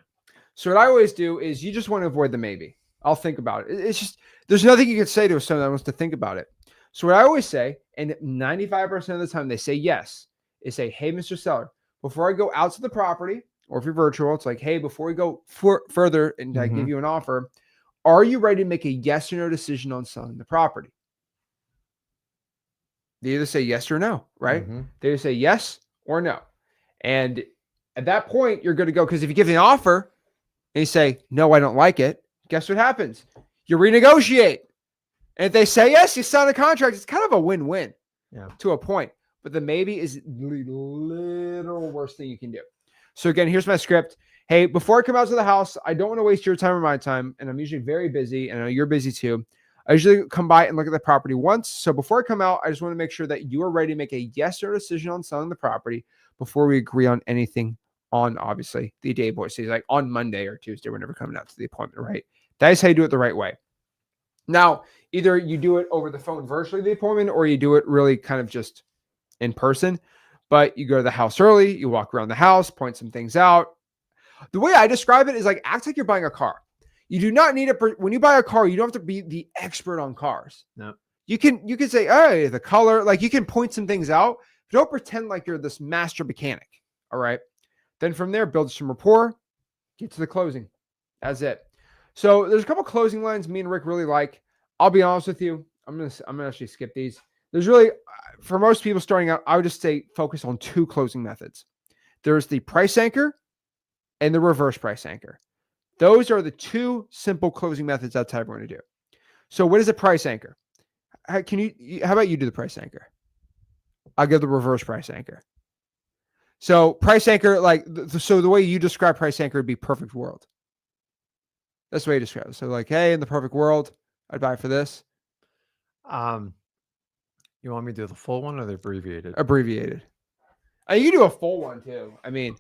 So what I always do is you just want to avoid the maybe. I'll think about it. It's just, there's nothing you can say to someone that wants to think about it. So what I always say, and 95% of the time they say yes, is say, hey, Mr. Seller, before I go out to the property, or if you're virtual, it's like, hey, before we go further and I give you an offer, are you ready to make a yes or no decision on selling the property? They either say yes or no, right? They either say yes or no. And at that point, you're good to go. Because if you give an offer and you say, no, I don't like it, guess what happens? You renegotiate. And if they say yes, you sign a contract. It's kind of a win-win to a point. But the maybe is the little worst thing you can do. So again, here's my script. Hey, before I come out to the house, I don't want to waste your time or my time. And I'm usually very busy. And I know you're busy too. I usually come by and look at the property once. So before I come out, I just want to make sure that you are ready to make a yes or no decision on selling the property before we agree on anything on, obviously, the day boy. So he's like on Monday or Tuesday, we're never coming out to the appointment, right? That is how you do it the right way. Now, either you do it over the phone virtually, the appointment, or you do it really kind of just in person. But you go to the house early, you walk around the house, point some things out. The way I describe it is like, act like you're buying a car. You do not need when you buy a car, you don't have to be the expert on cars. No. You can say, hey, the color, like you can point some things out. But don't pretend like you're this master mechanic. All right. Then from there, build some rapport, get to the closing. That's it. So there's a couple closing lines me and Rick really like. I'll be honest with you. I'm gonna actually skip these. There's really, for most people starting out, I would just say focus on two closing methods. There's the price anchor and the reverse price anchor. Those are the two simple closing methods that type we're going to do. So what is a price anchor? How about you do the price anchor? I'll give the reverse price anchor. So price anchor, so the way you describe price anchor would be perfect world. That's the way you describe it. So like, hey, in the perfect world, I'd buy for this. You want me to do the full one or the abbreviated? Abbreviated. You do a full one too. I mean,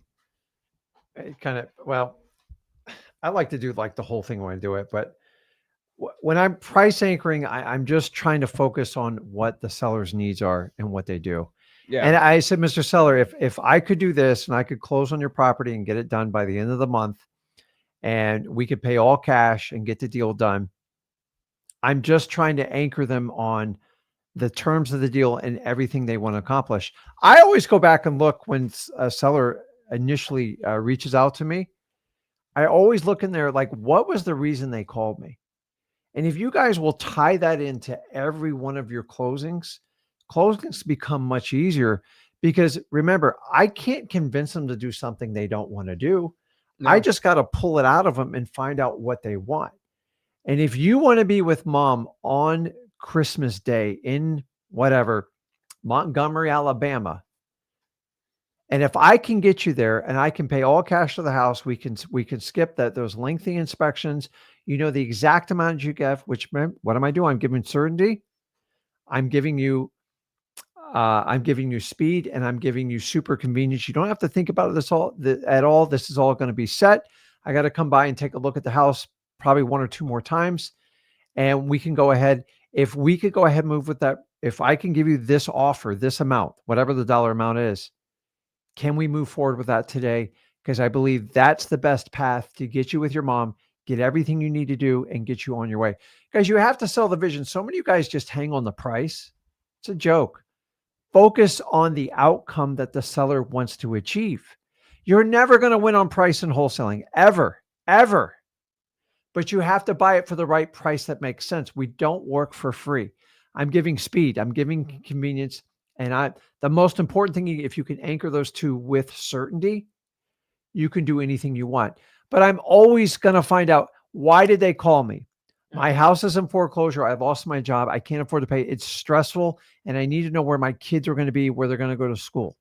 it kind of, well, I like to do like the whole thing when I do it, but when I'm price anchoring, I'm just trying to focus on what the seller's needs are and what they do. Yeah. And I said, Mr. Seller, if I could do this and I could close on your property and get it done by the end of the month, and we could pay all cash and get the deal done, I'm just trying to anchor them on the terms of the deal and everything they want to accomplish. I always go back and look when a seller initially reaches out to me. I always look in there like, what was the reason they called me? And if you guys will tie that into every one of your closings become much easier, because remember, I can't convince them to do something they don't want to do. No. I just got to pull it out of them and find out what they want. And if you want to be with mom on Christmas Day in whatever, Montgomery, Alabama, and if I can get you there and I can pay all cash to the house, we can skip those lengthy inspections. You know the exact amount you get, which, what am I doing? I'm giving certainty. I'm giving you speed, and I'm giving you super convenience. You don't have to think about it at all. This is all going to be set. I got to come by and take a look at the house probably one or two more times, and we can go ahead. If we could go ahead and move with that, if I can give you this offer, this amount, whatever the dollar amount is, can we move forward with that today? Because I believe that's the best path to get you with your mom, get everything you need to do, and get you on your way. Guys, you have to sell the vision. So many of you guys just hang on the price. It's a joke. Focus on the outcome that the seller wants to achieve. You're never going to win on price in wholesaling, ever, ever. But you have to buy it for the right price that makes sense. We don't work for free. I'm giving speed. I'm giving convenience. And the most important thing, if you can anchor those two with certainty, you can do anything you want. But I'm always going to find out, why did they call me? My house is in foreclosure. I lost my job. I can't afford to pay. It's stressful. And I need to know where my kids are going to be, where they're going to go to school.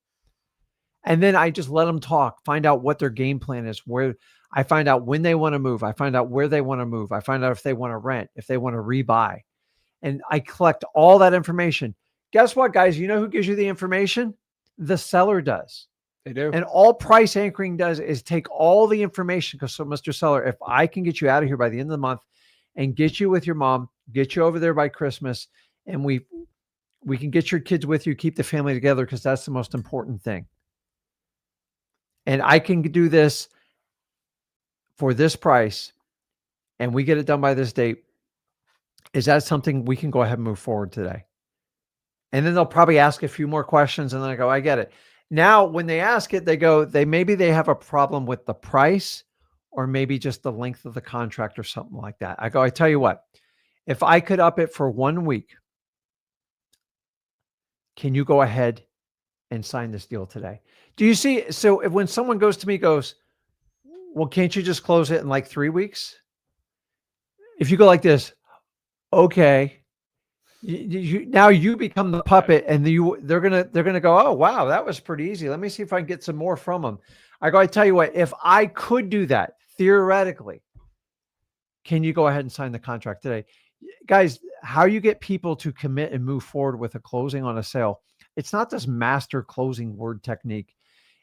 And then I just let them talk, find out what their game plan is, where I find out when they want to move. I find out where they want to move. I find out if they want to rent, if they want to rebuy. And I collect all that information. Guess what, guys? You know who gives you the information? The seller does. They do. And all price anchoring does is take all the information. Because so, Mr. Seller, if I can get you out of here by the end of the month and get you with your mom, get you over there by Christmas, and we can get your kids with you, keep the family together, because that's the most important thing. And I can do this for this price, and we get it done by this date. Is that something we can go ahead and move forward today? And then they'll probably ask a few more questions, and then I go, I get it. Now, when they ask it, maybe they have a problem with the price or maybe just the length of the contract or something like that. I tell you what, if I could up it for 1 week, can you go ahead and sign this deal today? Do you see? So when someone goes to me, goes, well, can't you just close it in like 3 weeks? If you go like this, okay, now you become the puppet, and they're gonna go, oh wow, that was pretty easy. Let me see if I can get some more from them. I tell you what, if I could do that theoretically, can you go ahead and sign the contract today? Guys, how you get people to commit and move forward with a closing on a sale, it's not this master closing word technique.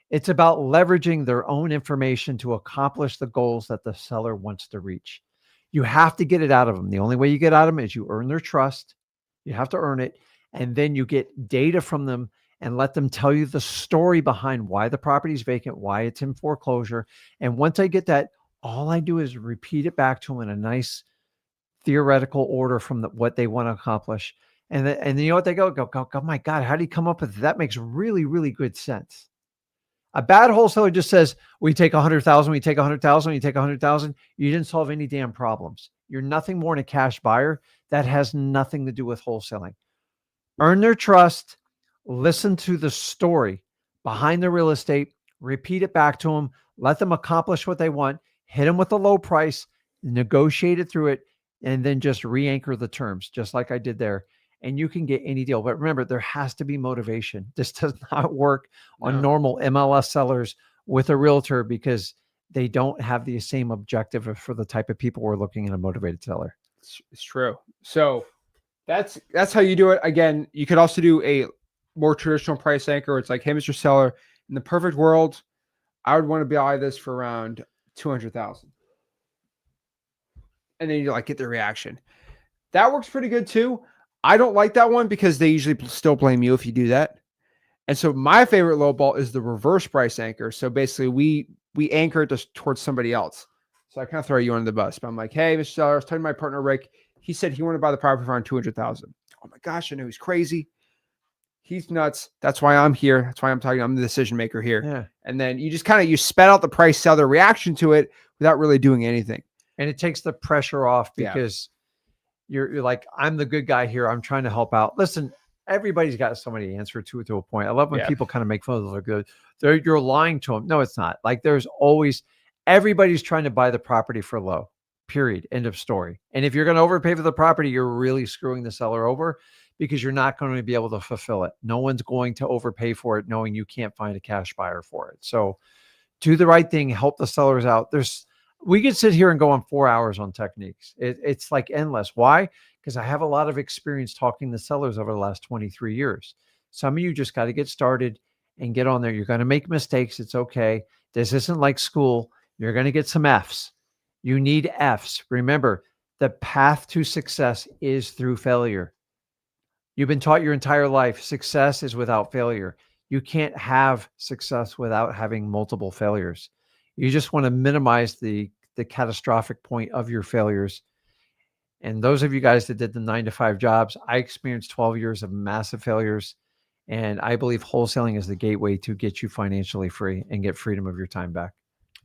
It's about leveraging their own information to accomplish the goals that the seller wants to reach. You have to get it out of them. The only way you get out of them is you earn their trust. You have to earn it. And then you get data from them and let them tell you the story behind why the property is vacant, why it's in foreclosure. And once I get that, all I do is repeat it back to them in a nice theoretical order from what they want to accomplish. And then you know what they go, oh my God, how do you come up with that? That makes really, really good sense. A bad wholesaler just says, we take 100,000, we take 100,000, we take 100,000. You didn't solve any damn problems. You're nothing more than a cash buyer. That has nothing to do with wholesaling. Earn their trust, listen to the story behind the real estate, repeat it back to them, let them accomplish what they want, hit them with a low price, negotiate it through it, and then just re-anchor the terms, just like I did there. And you can get any deal. But remember, there has to be motivation. This does not work on normal MLS sellers with a realtor because they don't have the same objective for the type of people we're looking at a motivated seller. It's true. So that's how you do it. Again, you could also do a more traditional price anchor. It's like, hey, Mr. Seller, in the perfect world, I would want to buy this for around 200,000. And then you like get the reaction. That works pretty good too. I don't like that one because they usually still blame you if you do that. And so my favorite lowball is the reverse price anchor. So basically we anchor it just towards somebody else. So I kind of throw you under the bus. But I'm like, hey, Mr. Seller, I was talking to my partner, Rick. He said he wanted to buy the property for around 200,000. Oh my gosh, I know he's crazy. He's nuts. That's why I'm here. That's why I'm talking. I'm the decision maker here. Yeah. And then you just you spat out the price, sell their reaction to it without really doing anything. And it takes the pressure off because you're like, I'm the good guy here. I'm trying to help out. Listen, everybody's got somebody to answer to a point. I love when people kind of make fun of the good. You're lying to them. No, it's not. Like there's always, everybody's trying to buy the property for low, period. End of story. And if you're going to overpay for the property, you're really screwing the seller over because you're not going to be able to fulfill it. No one's going to overpay for it knowing you can't find a cash buyer for it. So do the right thing, help the sellers out. We could sit here and go on 4 hours on techniques. It's like endless. Why? Because I have a lot of experience talking to sellers over the last 23 years. Some of you just got to get started and get on there. You're going to make mistakes. It's okay. This isn't like school. You're going to get some F's. You need F's. Remember, the path to success is through failure. You've been taught your entire life, success is without failure. You can't have success without having multiple failures. You just want to minimize the catastrophic point of your failures. And those of you guys that did the 9-to-5 jobs, I experienced 12 years of massive failures. And I believe wholesaling is the gateway to get you financially free and get freedom of your time back.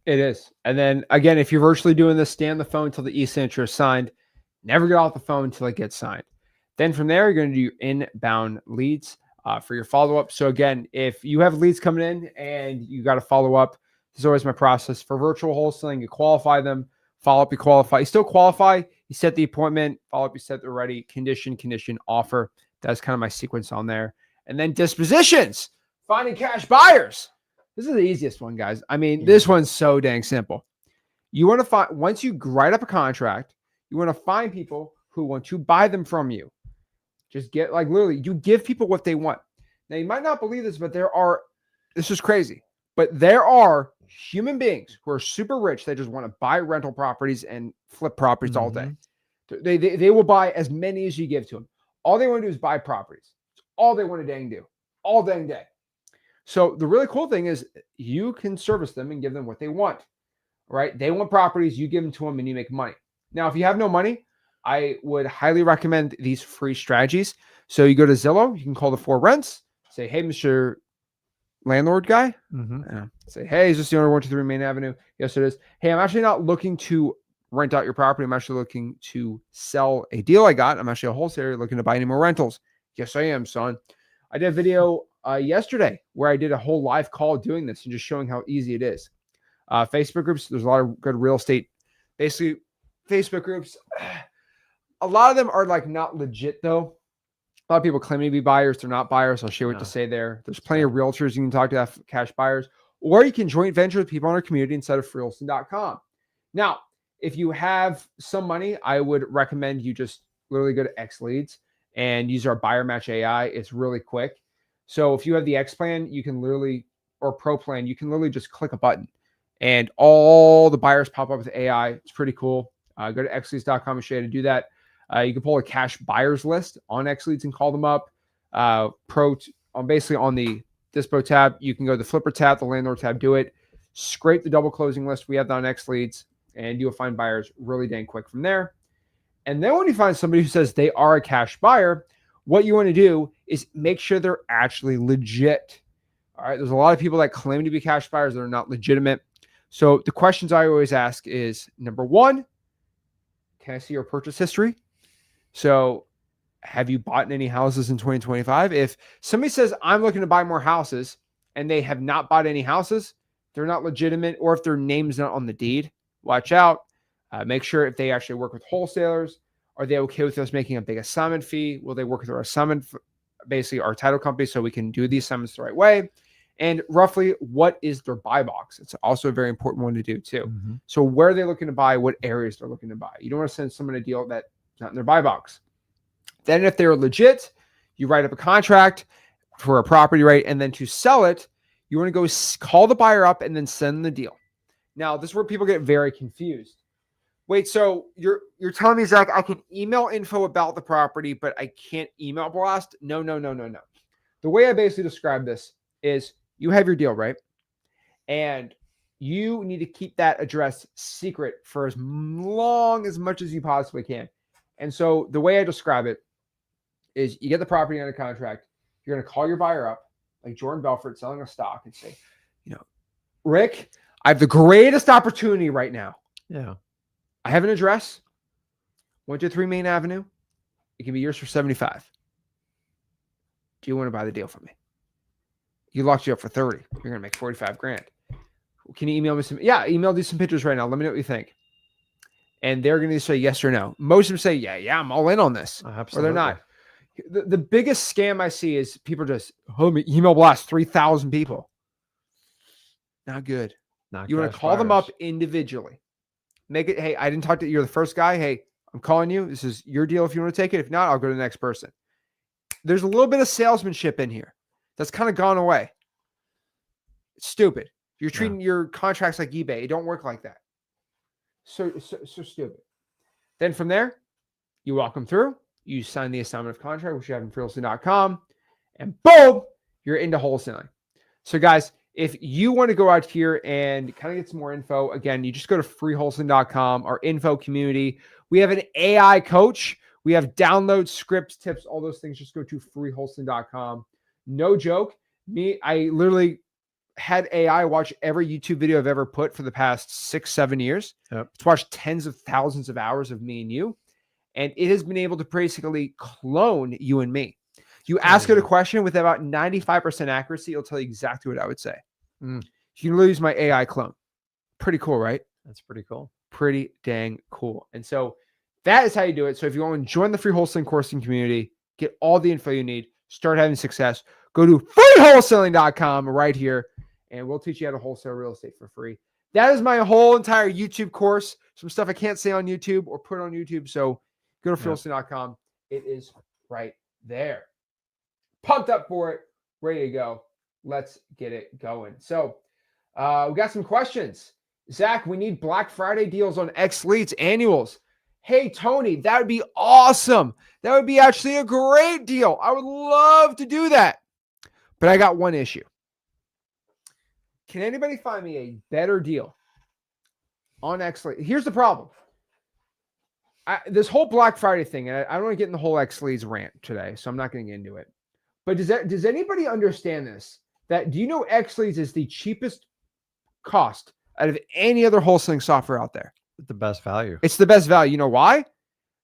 It is. And then again, if you're virtually doing this, stay on the phone until the e-signature is signed. Never get off the phone until it gets signed. Then from there, you're going to do your inbound leads for your follow-up. So again, if you have leads coming in and you got to follow up, this is always my process. For virtual wholesaling, you qualify them, follow up, you qualify. You still qualify, you set the appointment, follow up, you set the ready, condition, offer. That's kind of my sequence on there. And then dispositions, finding cash buyers. This is the easiest one, guys. I mean, this one's so dang simple. You want to find, once you write up a contract, you want to find people who want to buy them from you. Just get, like, literally, you give people what they want. Now, you might not believe this, but this is crazy, but there are human beings who are super rich. They just want to buy rental properties and flip properties all day. They will buy as many as you give to them. All they want to do is buy properties. It's all they want to dang do all dang day. So the really cool thing is you can service them and give them what they want, right? They want properties, you give them to them and you make money. Now, if you have no money, I would highly recommend these free strategies. So you go to Zillow, you can call the 4 rents, say, hey, Mr. landlord guy. Mm-hmm. Say, hey, is this the owner of 123 Main Avenue? Yes, it is. Hey, I'm actually not looking to rent out your property. I'm actually looking to sell a deal I got. I'm actually a wholesaler looking to buy any more rentals. Yes, I am, son. I did a video yesterday where I did a whole live call doing this and just showing how easy it is. Facebook groups, there's a lot of good real estate. Basically, Facebook groups, a lot of them are like not legit though. A lot of people claim to be buyers. They're not buyers. I'll share what to say there. There's plenty of realtors you can talk to, have cash buyers, or you can joint venture with people in our community instead of freewholesaling.com. Now, if you have some money, I would recommend you just literally go to X Leads and use our buyer match AI. It's really quick. So if you have the X plan, you can literally, or Pro plan, you can literally just click a button and all the buyers pop up with AI. It's pretty cool. Go to xleads.com and show you how to do that. You can pull a cash buyers list on X Leads and call them up. Basically on the Dispo tab, you can go to the Flipper tab, the Landlord tab, do it. Scrape the double closing list. We have that on X Leads, and you'll find buyers really dang quick from there. And then when you find somebody who says they are a cash buyer, what you want to do is make sure they're actually legit. All right. There's a lot of people that claim to be cash buyers that are not legitimate. So the questions I always ask is, number one, can I see your purchase history? So have you bought any houses in 2025? If somebody says, I'm looking to buy more houses and they have not bought any houses, they're not legitimate, or if their name's not on the deed, watch out. Make sure if they actually work with wholesalers, are they okay with us making a big assignment fee? Will they work with our assignment, basically our title company, so we can do these assignments the right way? And roughly, what is their buy box? It's also a very important one to do too. Mm-hmm. So where are they looking to buy? What areas they're looking to buy? You don't want to send someone a deal that's not in their buy box. Then if they're legit, you write up a contract for a property, right? And then to sell it, you want to go call the buyer up and then send the deal. Now, this is where people get very confused. Wait, so you're telling me, Zach, I can email info about the property, but I can't email blast? No. The way I basically describe this is you have your deal, right? And you need to keep that address secret for as much as you possibly can. And so the way I describe it is you get the property under contract. You're going to call your buyer up, like Jordan Belfort selling a stock, and say, Rick, I have the greatest opportunity right now. Yeah. I have an address, 123 Main Avenue. It can be yours for 75. Do you want to buy the deal from me? You locked you up for 30. You're going to make 45 grand. Can you email me some? Yeah, email these some pictures right now. Let me know what you think. And they're going to say yes or no. Most of them say, yeah, I'm all in on this. Absolutely. Or they're not. The biggest scam I see is people just, email blast 3,000 people. Not good. You want to call them up individually. Make it, hey, I didn't talk to you. You're the first guy. Hey, I'm calling you. This is your deal if you want to take it. If not, I'll go to the next person. There's a little bit of salesmanship in here. That's kind of gone away. It's stupid. You're treating your contracts like eBay. It don't work like that. So stupid. Then from there, you walk them through. You sign the assignment of contract, which you have in freewholesaling.com, and boom, you're into wholesaling. So guys, if you want to go out here and kind of get some more info, again, you just go to freewholesaling.com, our info community. We have an AI coach. We have downloads, scripts, tips, all those things. Just go to freewholesaling.com. No joke. I literally had AI watch every YouTube video I've ever put for the past 6-7 years. Yep. It's watched tens of thousands of hours of me and you. And it has been able to basically clone you and me. You ask it a question with about 95% accuracy, it'll tell you exactly what I would say. You can literally use my AI clone. Pretty cool, right? That's pretty cool. Pretty dang cool. And so that is how you do it. So if you want to join the free wholesaling coursing community, get all the info you need, start having success, go to freewholesaling.com right here, and we'll teach you how to wholesale real estate for free. That is my whole entire YouTube course. Some stuff I can't say on YouTube or put on YouTube. So go to freewholesaling.com. It is right there. Pumped up for it. Ready to go. Let's get it going. So we got some questions. Zach, we need Black Friday deals on X Leads annuals. Hey, Tony, that would be awesome. That would be actually a great deal. I would love to do that. But I got one issue. Can anybody find me a better deal on X Leads? Here's the problem. This whole Black Friday thing, and I don't want to get in the whole X Leads rant today, so I'm not going to get into it. But does anybody understand this? that do you know X Leads is the cheapest cost out of any other wholesaling software out there? The best value. It's the best value. You know why?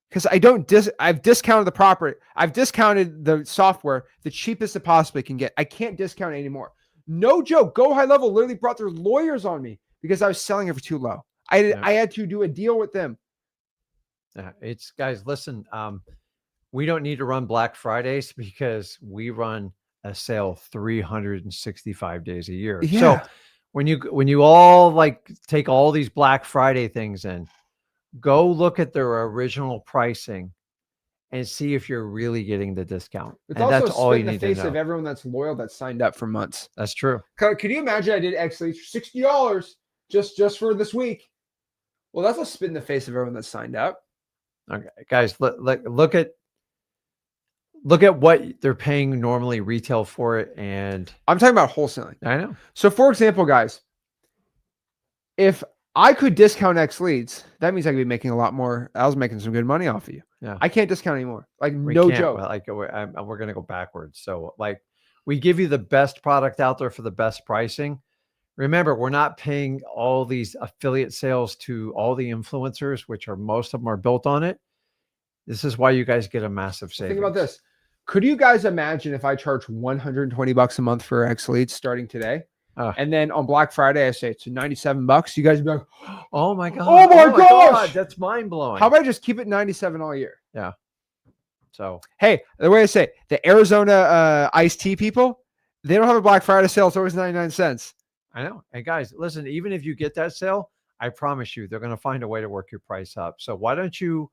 Because I've discounted the property. I've discounted the software the cheapest it possibly can get. I can't discount it anymore. No joke. Go High Level literally brought their lawyers on me because I was selling it for too low. I had to do a deal with them. It's guys, listen, we don't need to run Black Fridays because we run a sale 365 days a year. Yeah. So when you all like take all these Black Friday things in, go look at their original pricing and see if you're really getting the discount. It's and also that's all you in the need to face know. of everyone that's loyal that signed up for months. That's true. Could you imagine I did X Leads for $60 just for this week? Well, that's a spit in the face of everyone that signed up. Okay, guys, look at what they're paying normally retail for it, and I'm talking about wholesaling. I know. So, for example, guys, if I could discount X Leads, that means I could be making a lot more. I was making some good money off of you. Yeah, I can't discount anymore. Like we no can't, joke. Like we're gonna go backwards. So like we give you the best product out there for the best pricing. Remember, we're not paying all these affiliate sales to all the influencers, which are most of them are built on it. This is why you guys get a massive savings. Think about this. Could you guys imagine if I charge $120 a month for X Leads starting today? And then on Black Friday, I say it's $97. You guys would be like, oh my God. Oh my gosh. God, that's mind blowing. How about I just keep it 97 all year? Yeah. So, hey, the way I say it, the Arizona iced tea people, they don't have a Black Friday sale. It's always 99 cents. I know. And guys, listen, even if you get that sale, I promise you, they're going to find a way to work your price up. So why don't you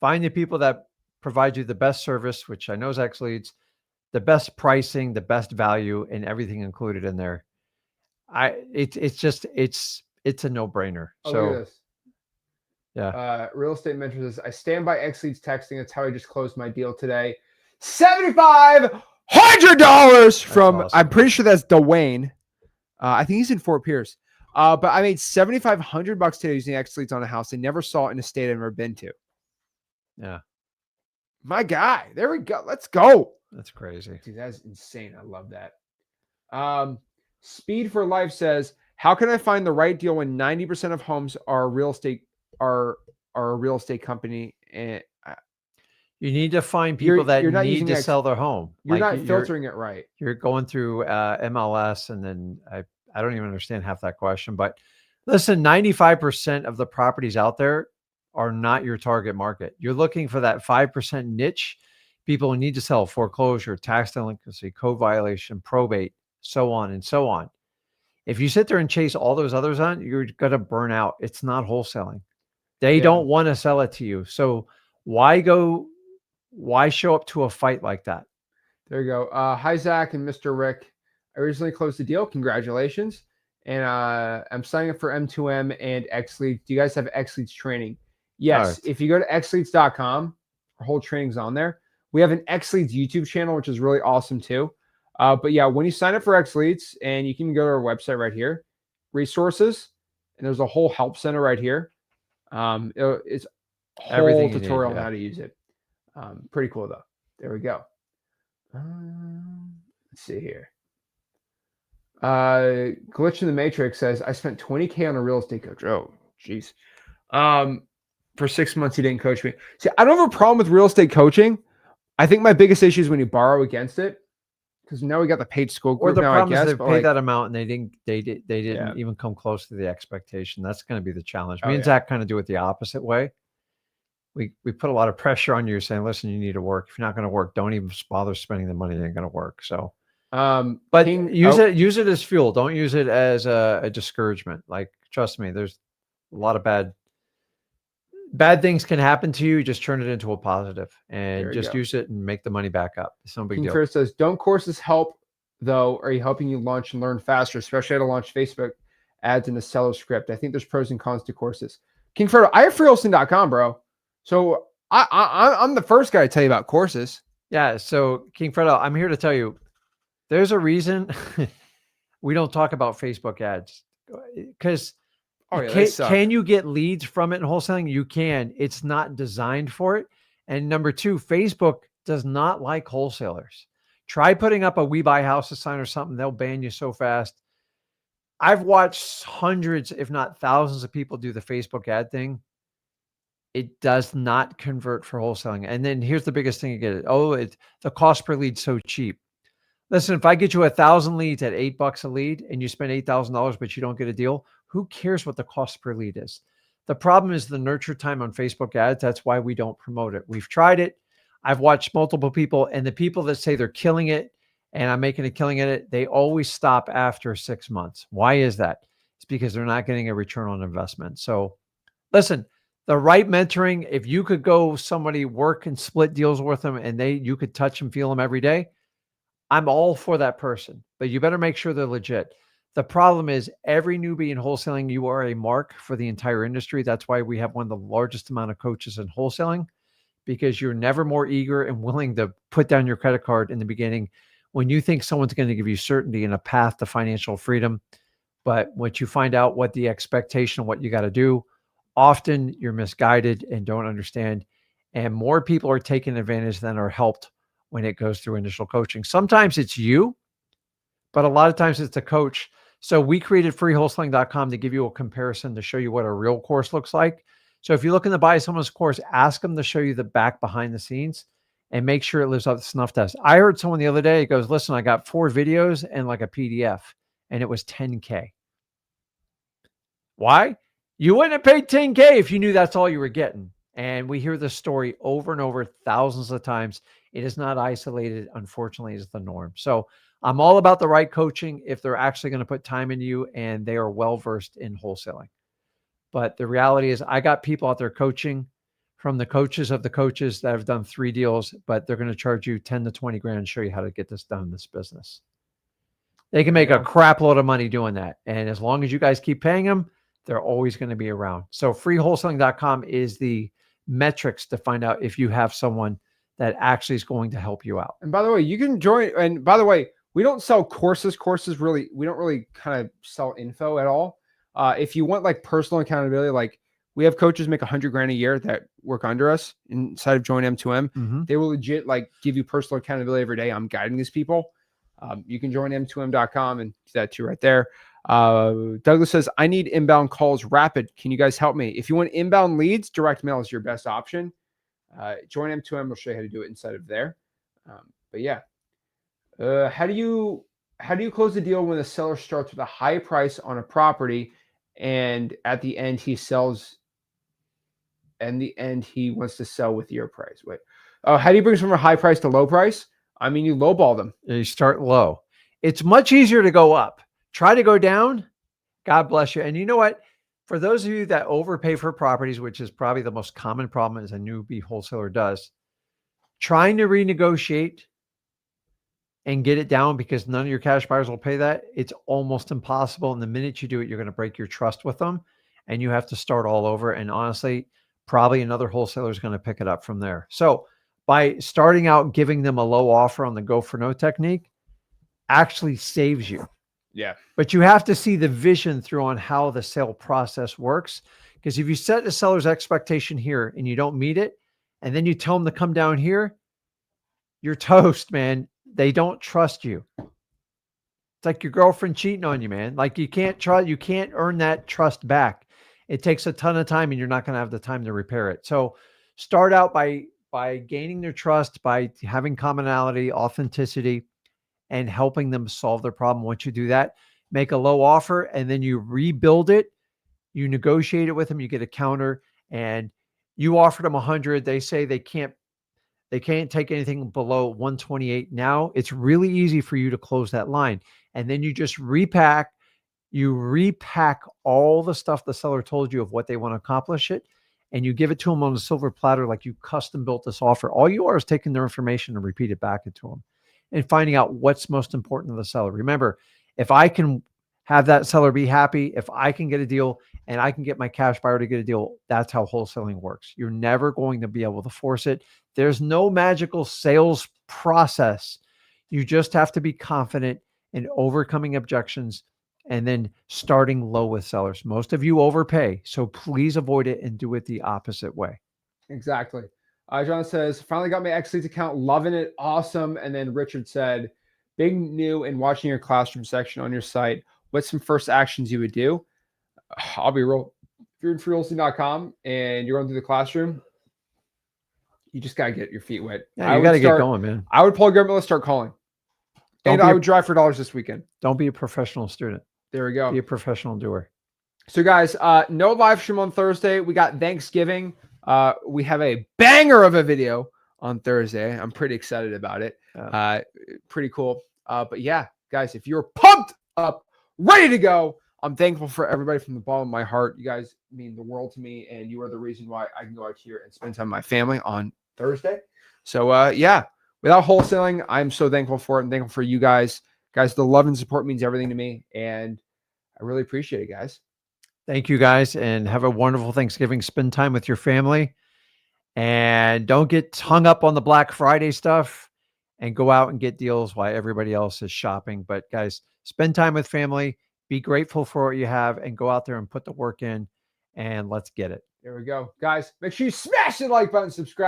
find the people that provide you the best service, which I know is X Leads, the best pricing, the best value, and everything included in there. It's a no-brainer. Oh, so look at this. Yeah. Real estate mentor says, I stand by X Leads texting. That's how I just closed my deal today. $7,500 from, awesome. I'm pretty sure that's Dwayne. I think he's in Fort Pierce. But I made $7,500 today using X Leads on a house. I never saw it in a state I've never been to. Yeah. My guy. There we go. Let's go. That's crazy. Dude, that's insane. I love that. Speed for Life says, how can I find the right deal when 90% of homes are a real estate company? And you need to find people that need to sell their home. You're not filtering it right. You're going through MLS, and then I don't even understand half that question. But listen, 95% of the properties out there are not your target market. You're looking for that 5% niche. People who need to sell: foreclosure, tax delinquency, code violation, probate, so on and so on. If you sit there and chase all those others on, you're going to burn out. It's not wholesaling. They don't want to sell it to you. So why show up to a fight like that? There you go. Hi, Zach and Mr. Rick. I recently closed the deal. Congratulations. And I'm signing up for M2M and X Leads. Do you guys have X Leads training? Yes. Right. If you go to xleads.com, our whole training's on there. We have an X Leads YouTube channel, which is really awesome too. But yeah, when you sign up for X Leads, and you can go to our website right here, resources, and there's a whole help center right here. It's a whole tutorial on how to use it. Pretty cool though. There we go. Let's see here. Glitch in the Matrix says, I spent $20K on a real estate coach. Oh, geez. For 6 months, he didn't coach me. See, I don't have a problem with real estate coaching. I think my biggest issue is when you borrow against it. Because now we got the paid school group. Or the now, problem I guess, is they pay that amount and they didn't even come close to the expectation. That's going to be the challenge. Me and Zach kind of do it the opposite way. We put a lot of pressure on you, saying, listen, you need to work. If you're not going to work, don't even bother spending the money. It ain't going to work. So, but use it as fuel. Don't use it as a discouragement. Like, trust me, there's a lot of bad things can happen to you. Just turn it into a positive and just use it and make the money back up. It's no big deal. Chris says, don't courses help though? Are you helping you launch and learn faster, especially how to launch Facebook ads in the seller script? I think there's pros and cons to courses. King Fredo, I have freewholesaling.com, bro. So I'm the first guy to tell you about courses. Yeah. So King Fredo, I'm here to tell you, there's a reason we don't talk about Facebook ads, because can you get leads from it in wholesaling? You can. It's not designed for it. And number two, Facebook does not like wholesalers. Try putting up a We Buy Houses sign or something. They'll ban you so fast. I've watched hundreds, if not thousands of people do the Facebook ad thing. It does not convert for wholesaling. And then here's the biggest thing you get. The cost per lead so cheap. Listen, if I get you 1,000 leads at $8 a lead and you spend $8,000, but you don't get a deal, who cares what the cost per lead is? The problem is the nurture time on Facebook ads. That's why we don't promote it. We've tried it. I've watched multiple people, and the people that say they're killing it and I'm making a killing at it, they always stop after 6 months. Why is that? It's because they're not getting a return on investment. So listen, the right mentoring, if you could go somebody work and split deals with them and you could touch and feel them every day, I'm all for that person, but you better make sure they're legit. The problem is every newbie in wholesaling, you are a mark for the entire industry. That's why we have one of the largest amount of coaches in wholesaling, because you're never more eager and willing to put down your credit card in the beginning when you think someone's going to give you certainty and a path to financial freedom. But once you find out what the expectation, what you got to do, often you're misguided and don't understand. And more people are taking advantage than are helped when it goes through initial coaching. Sometimes it's you, but a lot of times it's the coach. So we created freewholesaling.com to give you a comparison to show you what a real course looks like. So if you're looking to buy someone's course, ask them to show you the back behind the scenes and make sure it lives up to snuff test. I heard someone the other day, it goes, listen, I got 4 videos and like a PDF, and it was $10K. Why? You wouldn't have paid $10K if you knew that's all you were getting. And we hear this story over and over thousands of times. It is not isolated, unfortunately, is the norm. So I'm all about the right coaching if they're actually going to put time into you and they are well-versed in wholesaling. But the reality is I got people out there coaching from the coaches of the coaches that have done 3 deals, but they're going to charge you 10 to 20 grand and show you how to get this done in this business. They can make a crap load of money doing that. And as long as you guys keep paying them, they're always going to be around. So freewholesaling.com is the metrics to find out if you have someone that actually is going to help you out. And by the way, you can join. And by the way, we don't sell courses. We don't really kind of sell info at all. If you want like personal accountability, like we have coaches make 100 grand a year that work under us inside of Join M2M. Mm-hmm. They will legit like give you personal accountability every day. I'm guiding these people. You can join m2m.com and do that too right there. Douglas says, I need inbound calls rapid. Can you guys help me? If you want inbound leads, direct mail is your best option. Join M2M will show you how to do it inside of there. But yeah, how do you close the deal when the seller starts with a high price on a property and at the end he sells, and the end he wants to sell with your price? Wait, how do you bring from a high price to low price? I mean, you lowball them. You start low. It's much easier to go up. Try to go down. God bless you. And you know what? For those of you that overpay for properties, which is probably the most common problem as a newbie wholesaler does, trying to renegotiate and get it down because none of your cash buyers will pay that, it's almost impossible. And the minute you do it, you're going to break your trust with them and you have to start all over. And honestly, probably another wholesaler is going to pick it up from there. So by starting out giving them a low offer on the go for no technique actually saves you. Yeah. But you have to see the vision through on how the sale process works. Because if you set the seller's expectation here and you don't meet it, and then you tell them to come down here, you're toast, man. They don't trust you. It's like your girlfriend cheating on you, man. Like you can't earn that trust back. It takes a ton of time and you're not going to have the time to repair it. So start out by gaining their trust, by having commonality, authenticity, and helping them solve their problem. Once you do that, make a low offer and then you rebuild it. You negotiate it with them. You get a counter and you offered them 100. They say they can't take anything below 128. Now it's really easy for you to close that line. And then you just repack all the stuff the seller told you of what they want to accomplish it. And you give it to them on a silver platter, like you custom built this offer. All you are is taking their information and repeat it back into them and finding out what's most important to the seller. Remember, if I can have that seller be happy, if I can get a deal and I can get my cash buyer to get a deal, that's how wholesaling works. You're never going to be able to force it. There's no magical sales process. You just have to be confident in overcoming objections and then starting low with sellers. Most of you overpay, so please avoid it and do it the opposite way. Exactly. John says, finally got my X-Leads account, loving it, awesome. And then Richard said, being new and watching your classroom section on your site, what's some first actions you would do? I'll be real. If you're in freewheelsing.com and you're going through the classroom, you just got to get your feet wet. Yeah, you got to get going, man. I would pull a government, let's start calling. And I would drive for dollars this weekend. Don't be a professional student. There we go. Be a professional doer. So guys, no live stream on Thursday. We got Thanksgiving. We have a banger of a video on Thursday. I'm pretty excited about it. Pretty cool. But yeah, guys, if you're pumped up, ready to go, I'm thankful for everybody from the bottom of my heart. You guys mean the world to me, and you are the reason why I can go out here and spend time with my family on Thursday. So yeah, without wholesaling, I'm so thankful for it. I'm thankful for you guys. Guys, the love and support means everything to me, and I really appreciate it, guys. Thank you, guys, and have a wonderful Thanksgiving. Spend time with your family, and don't get hung up on the Black Friday stuff, and go out and get deals while everybody else is shopping. But guys, spend time with family, be grateful for what you have, and go out there and put the work in, and let's get it. There we go. Guys, make sure you smash the like button, subscribe.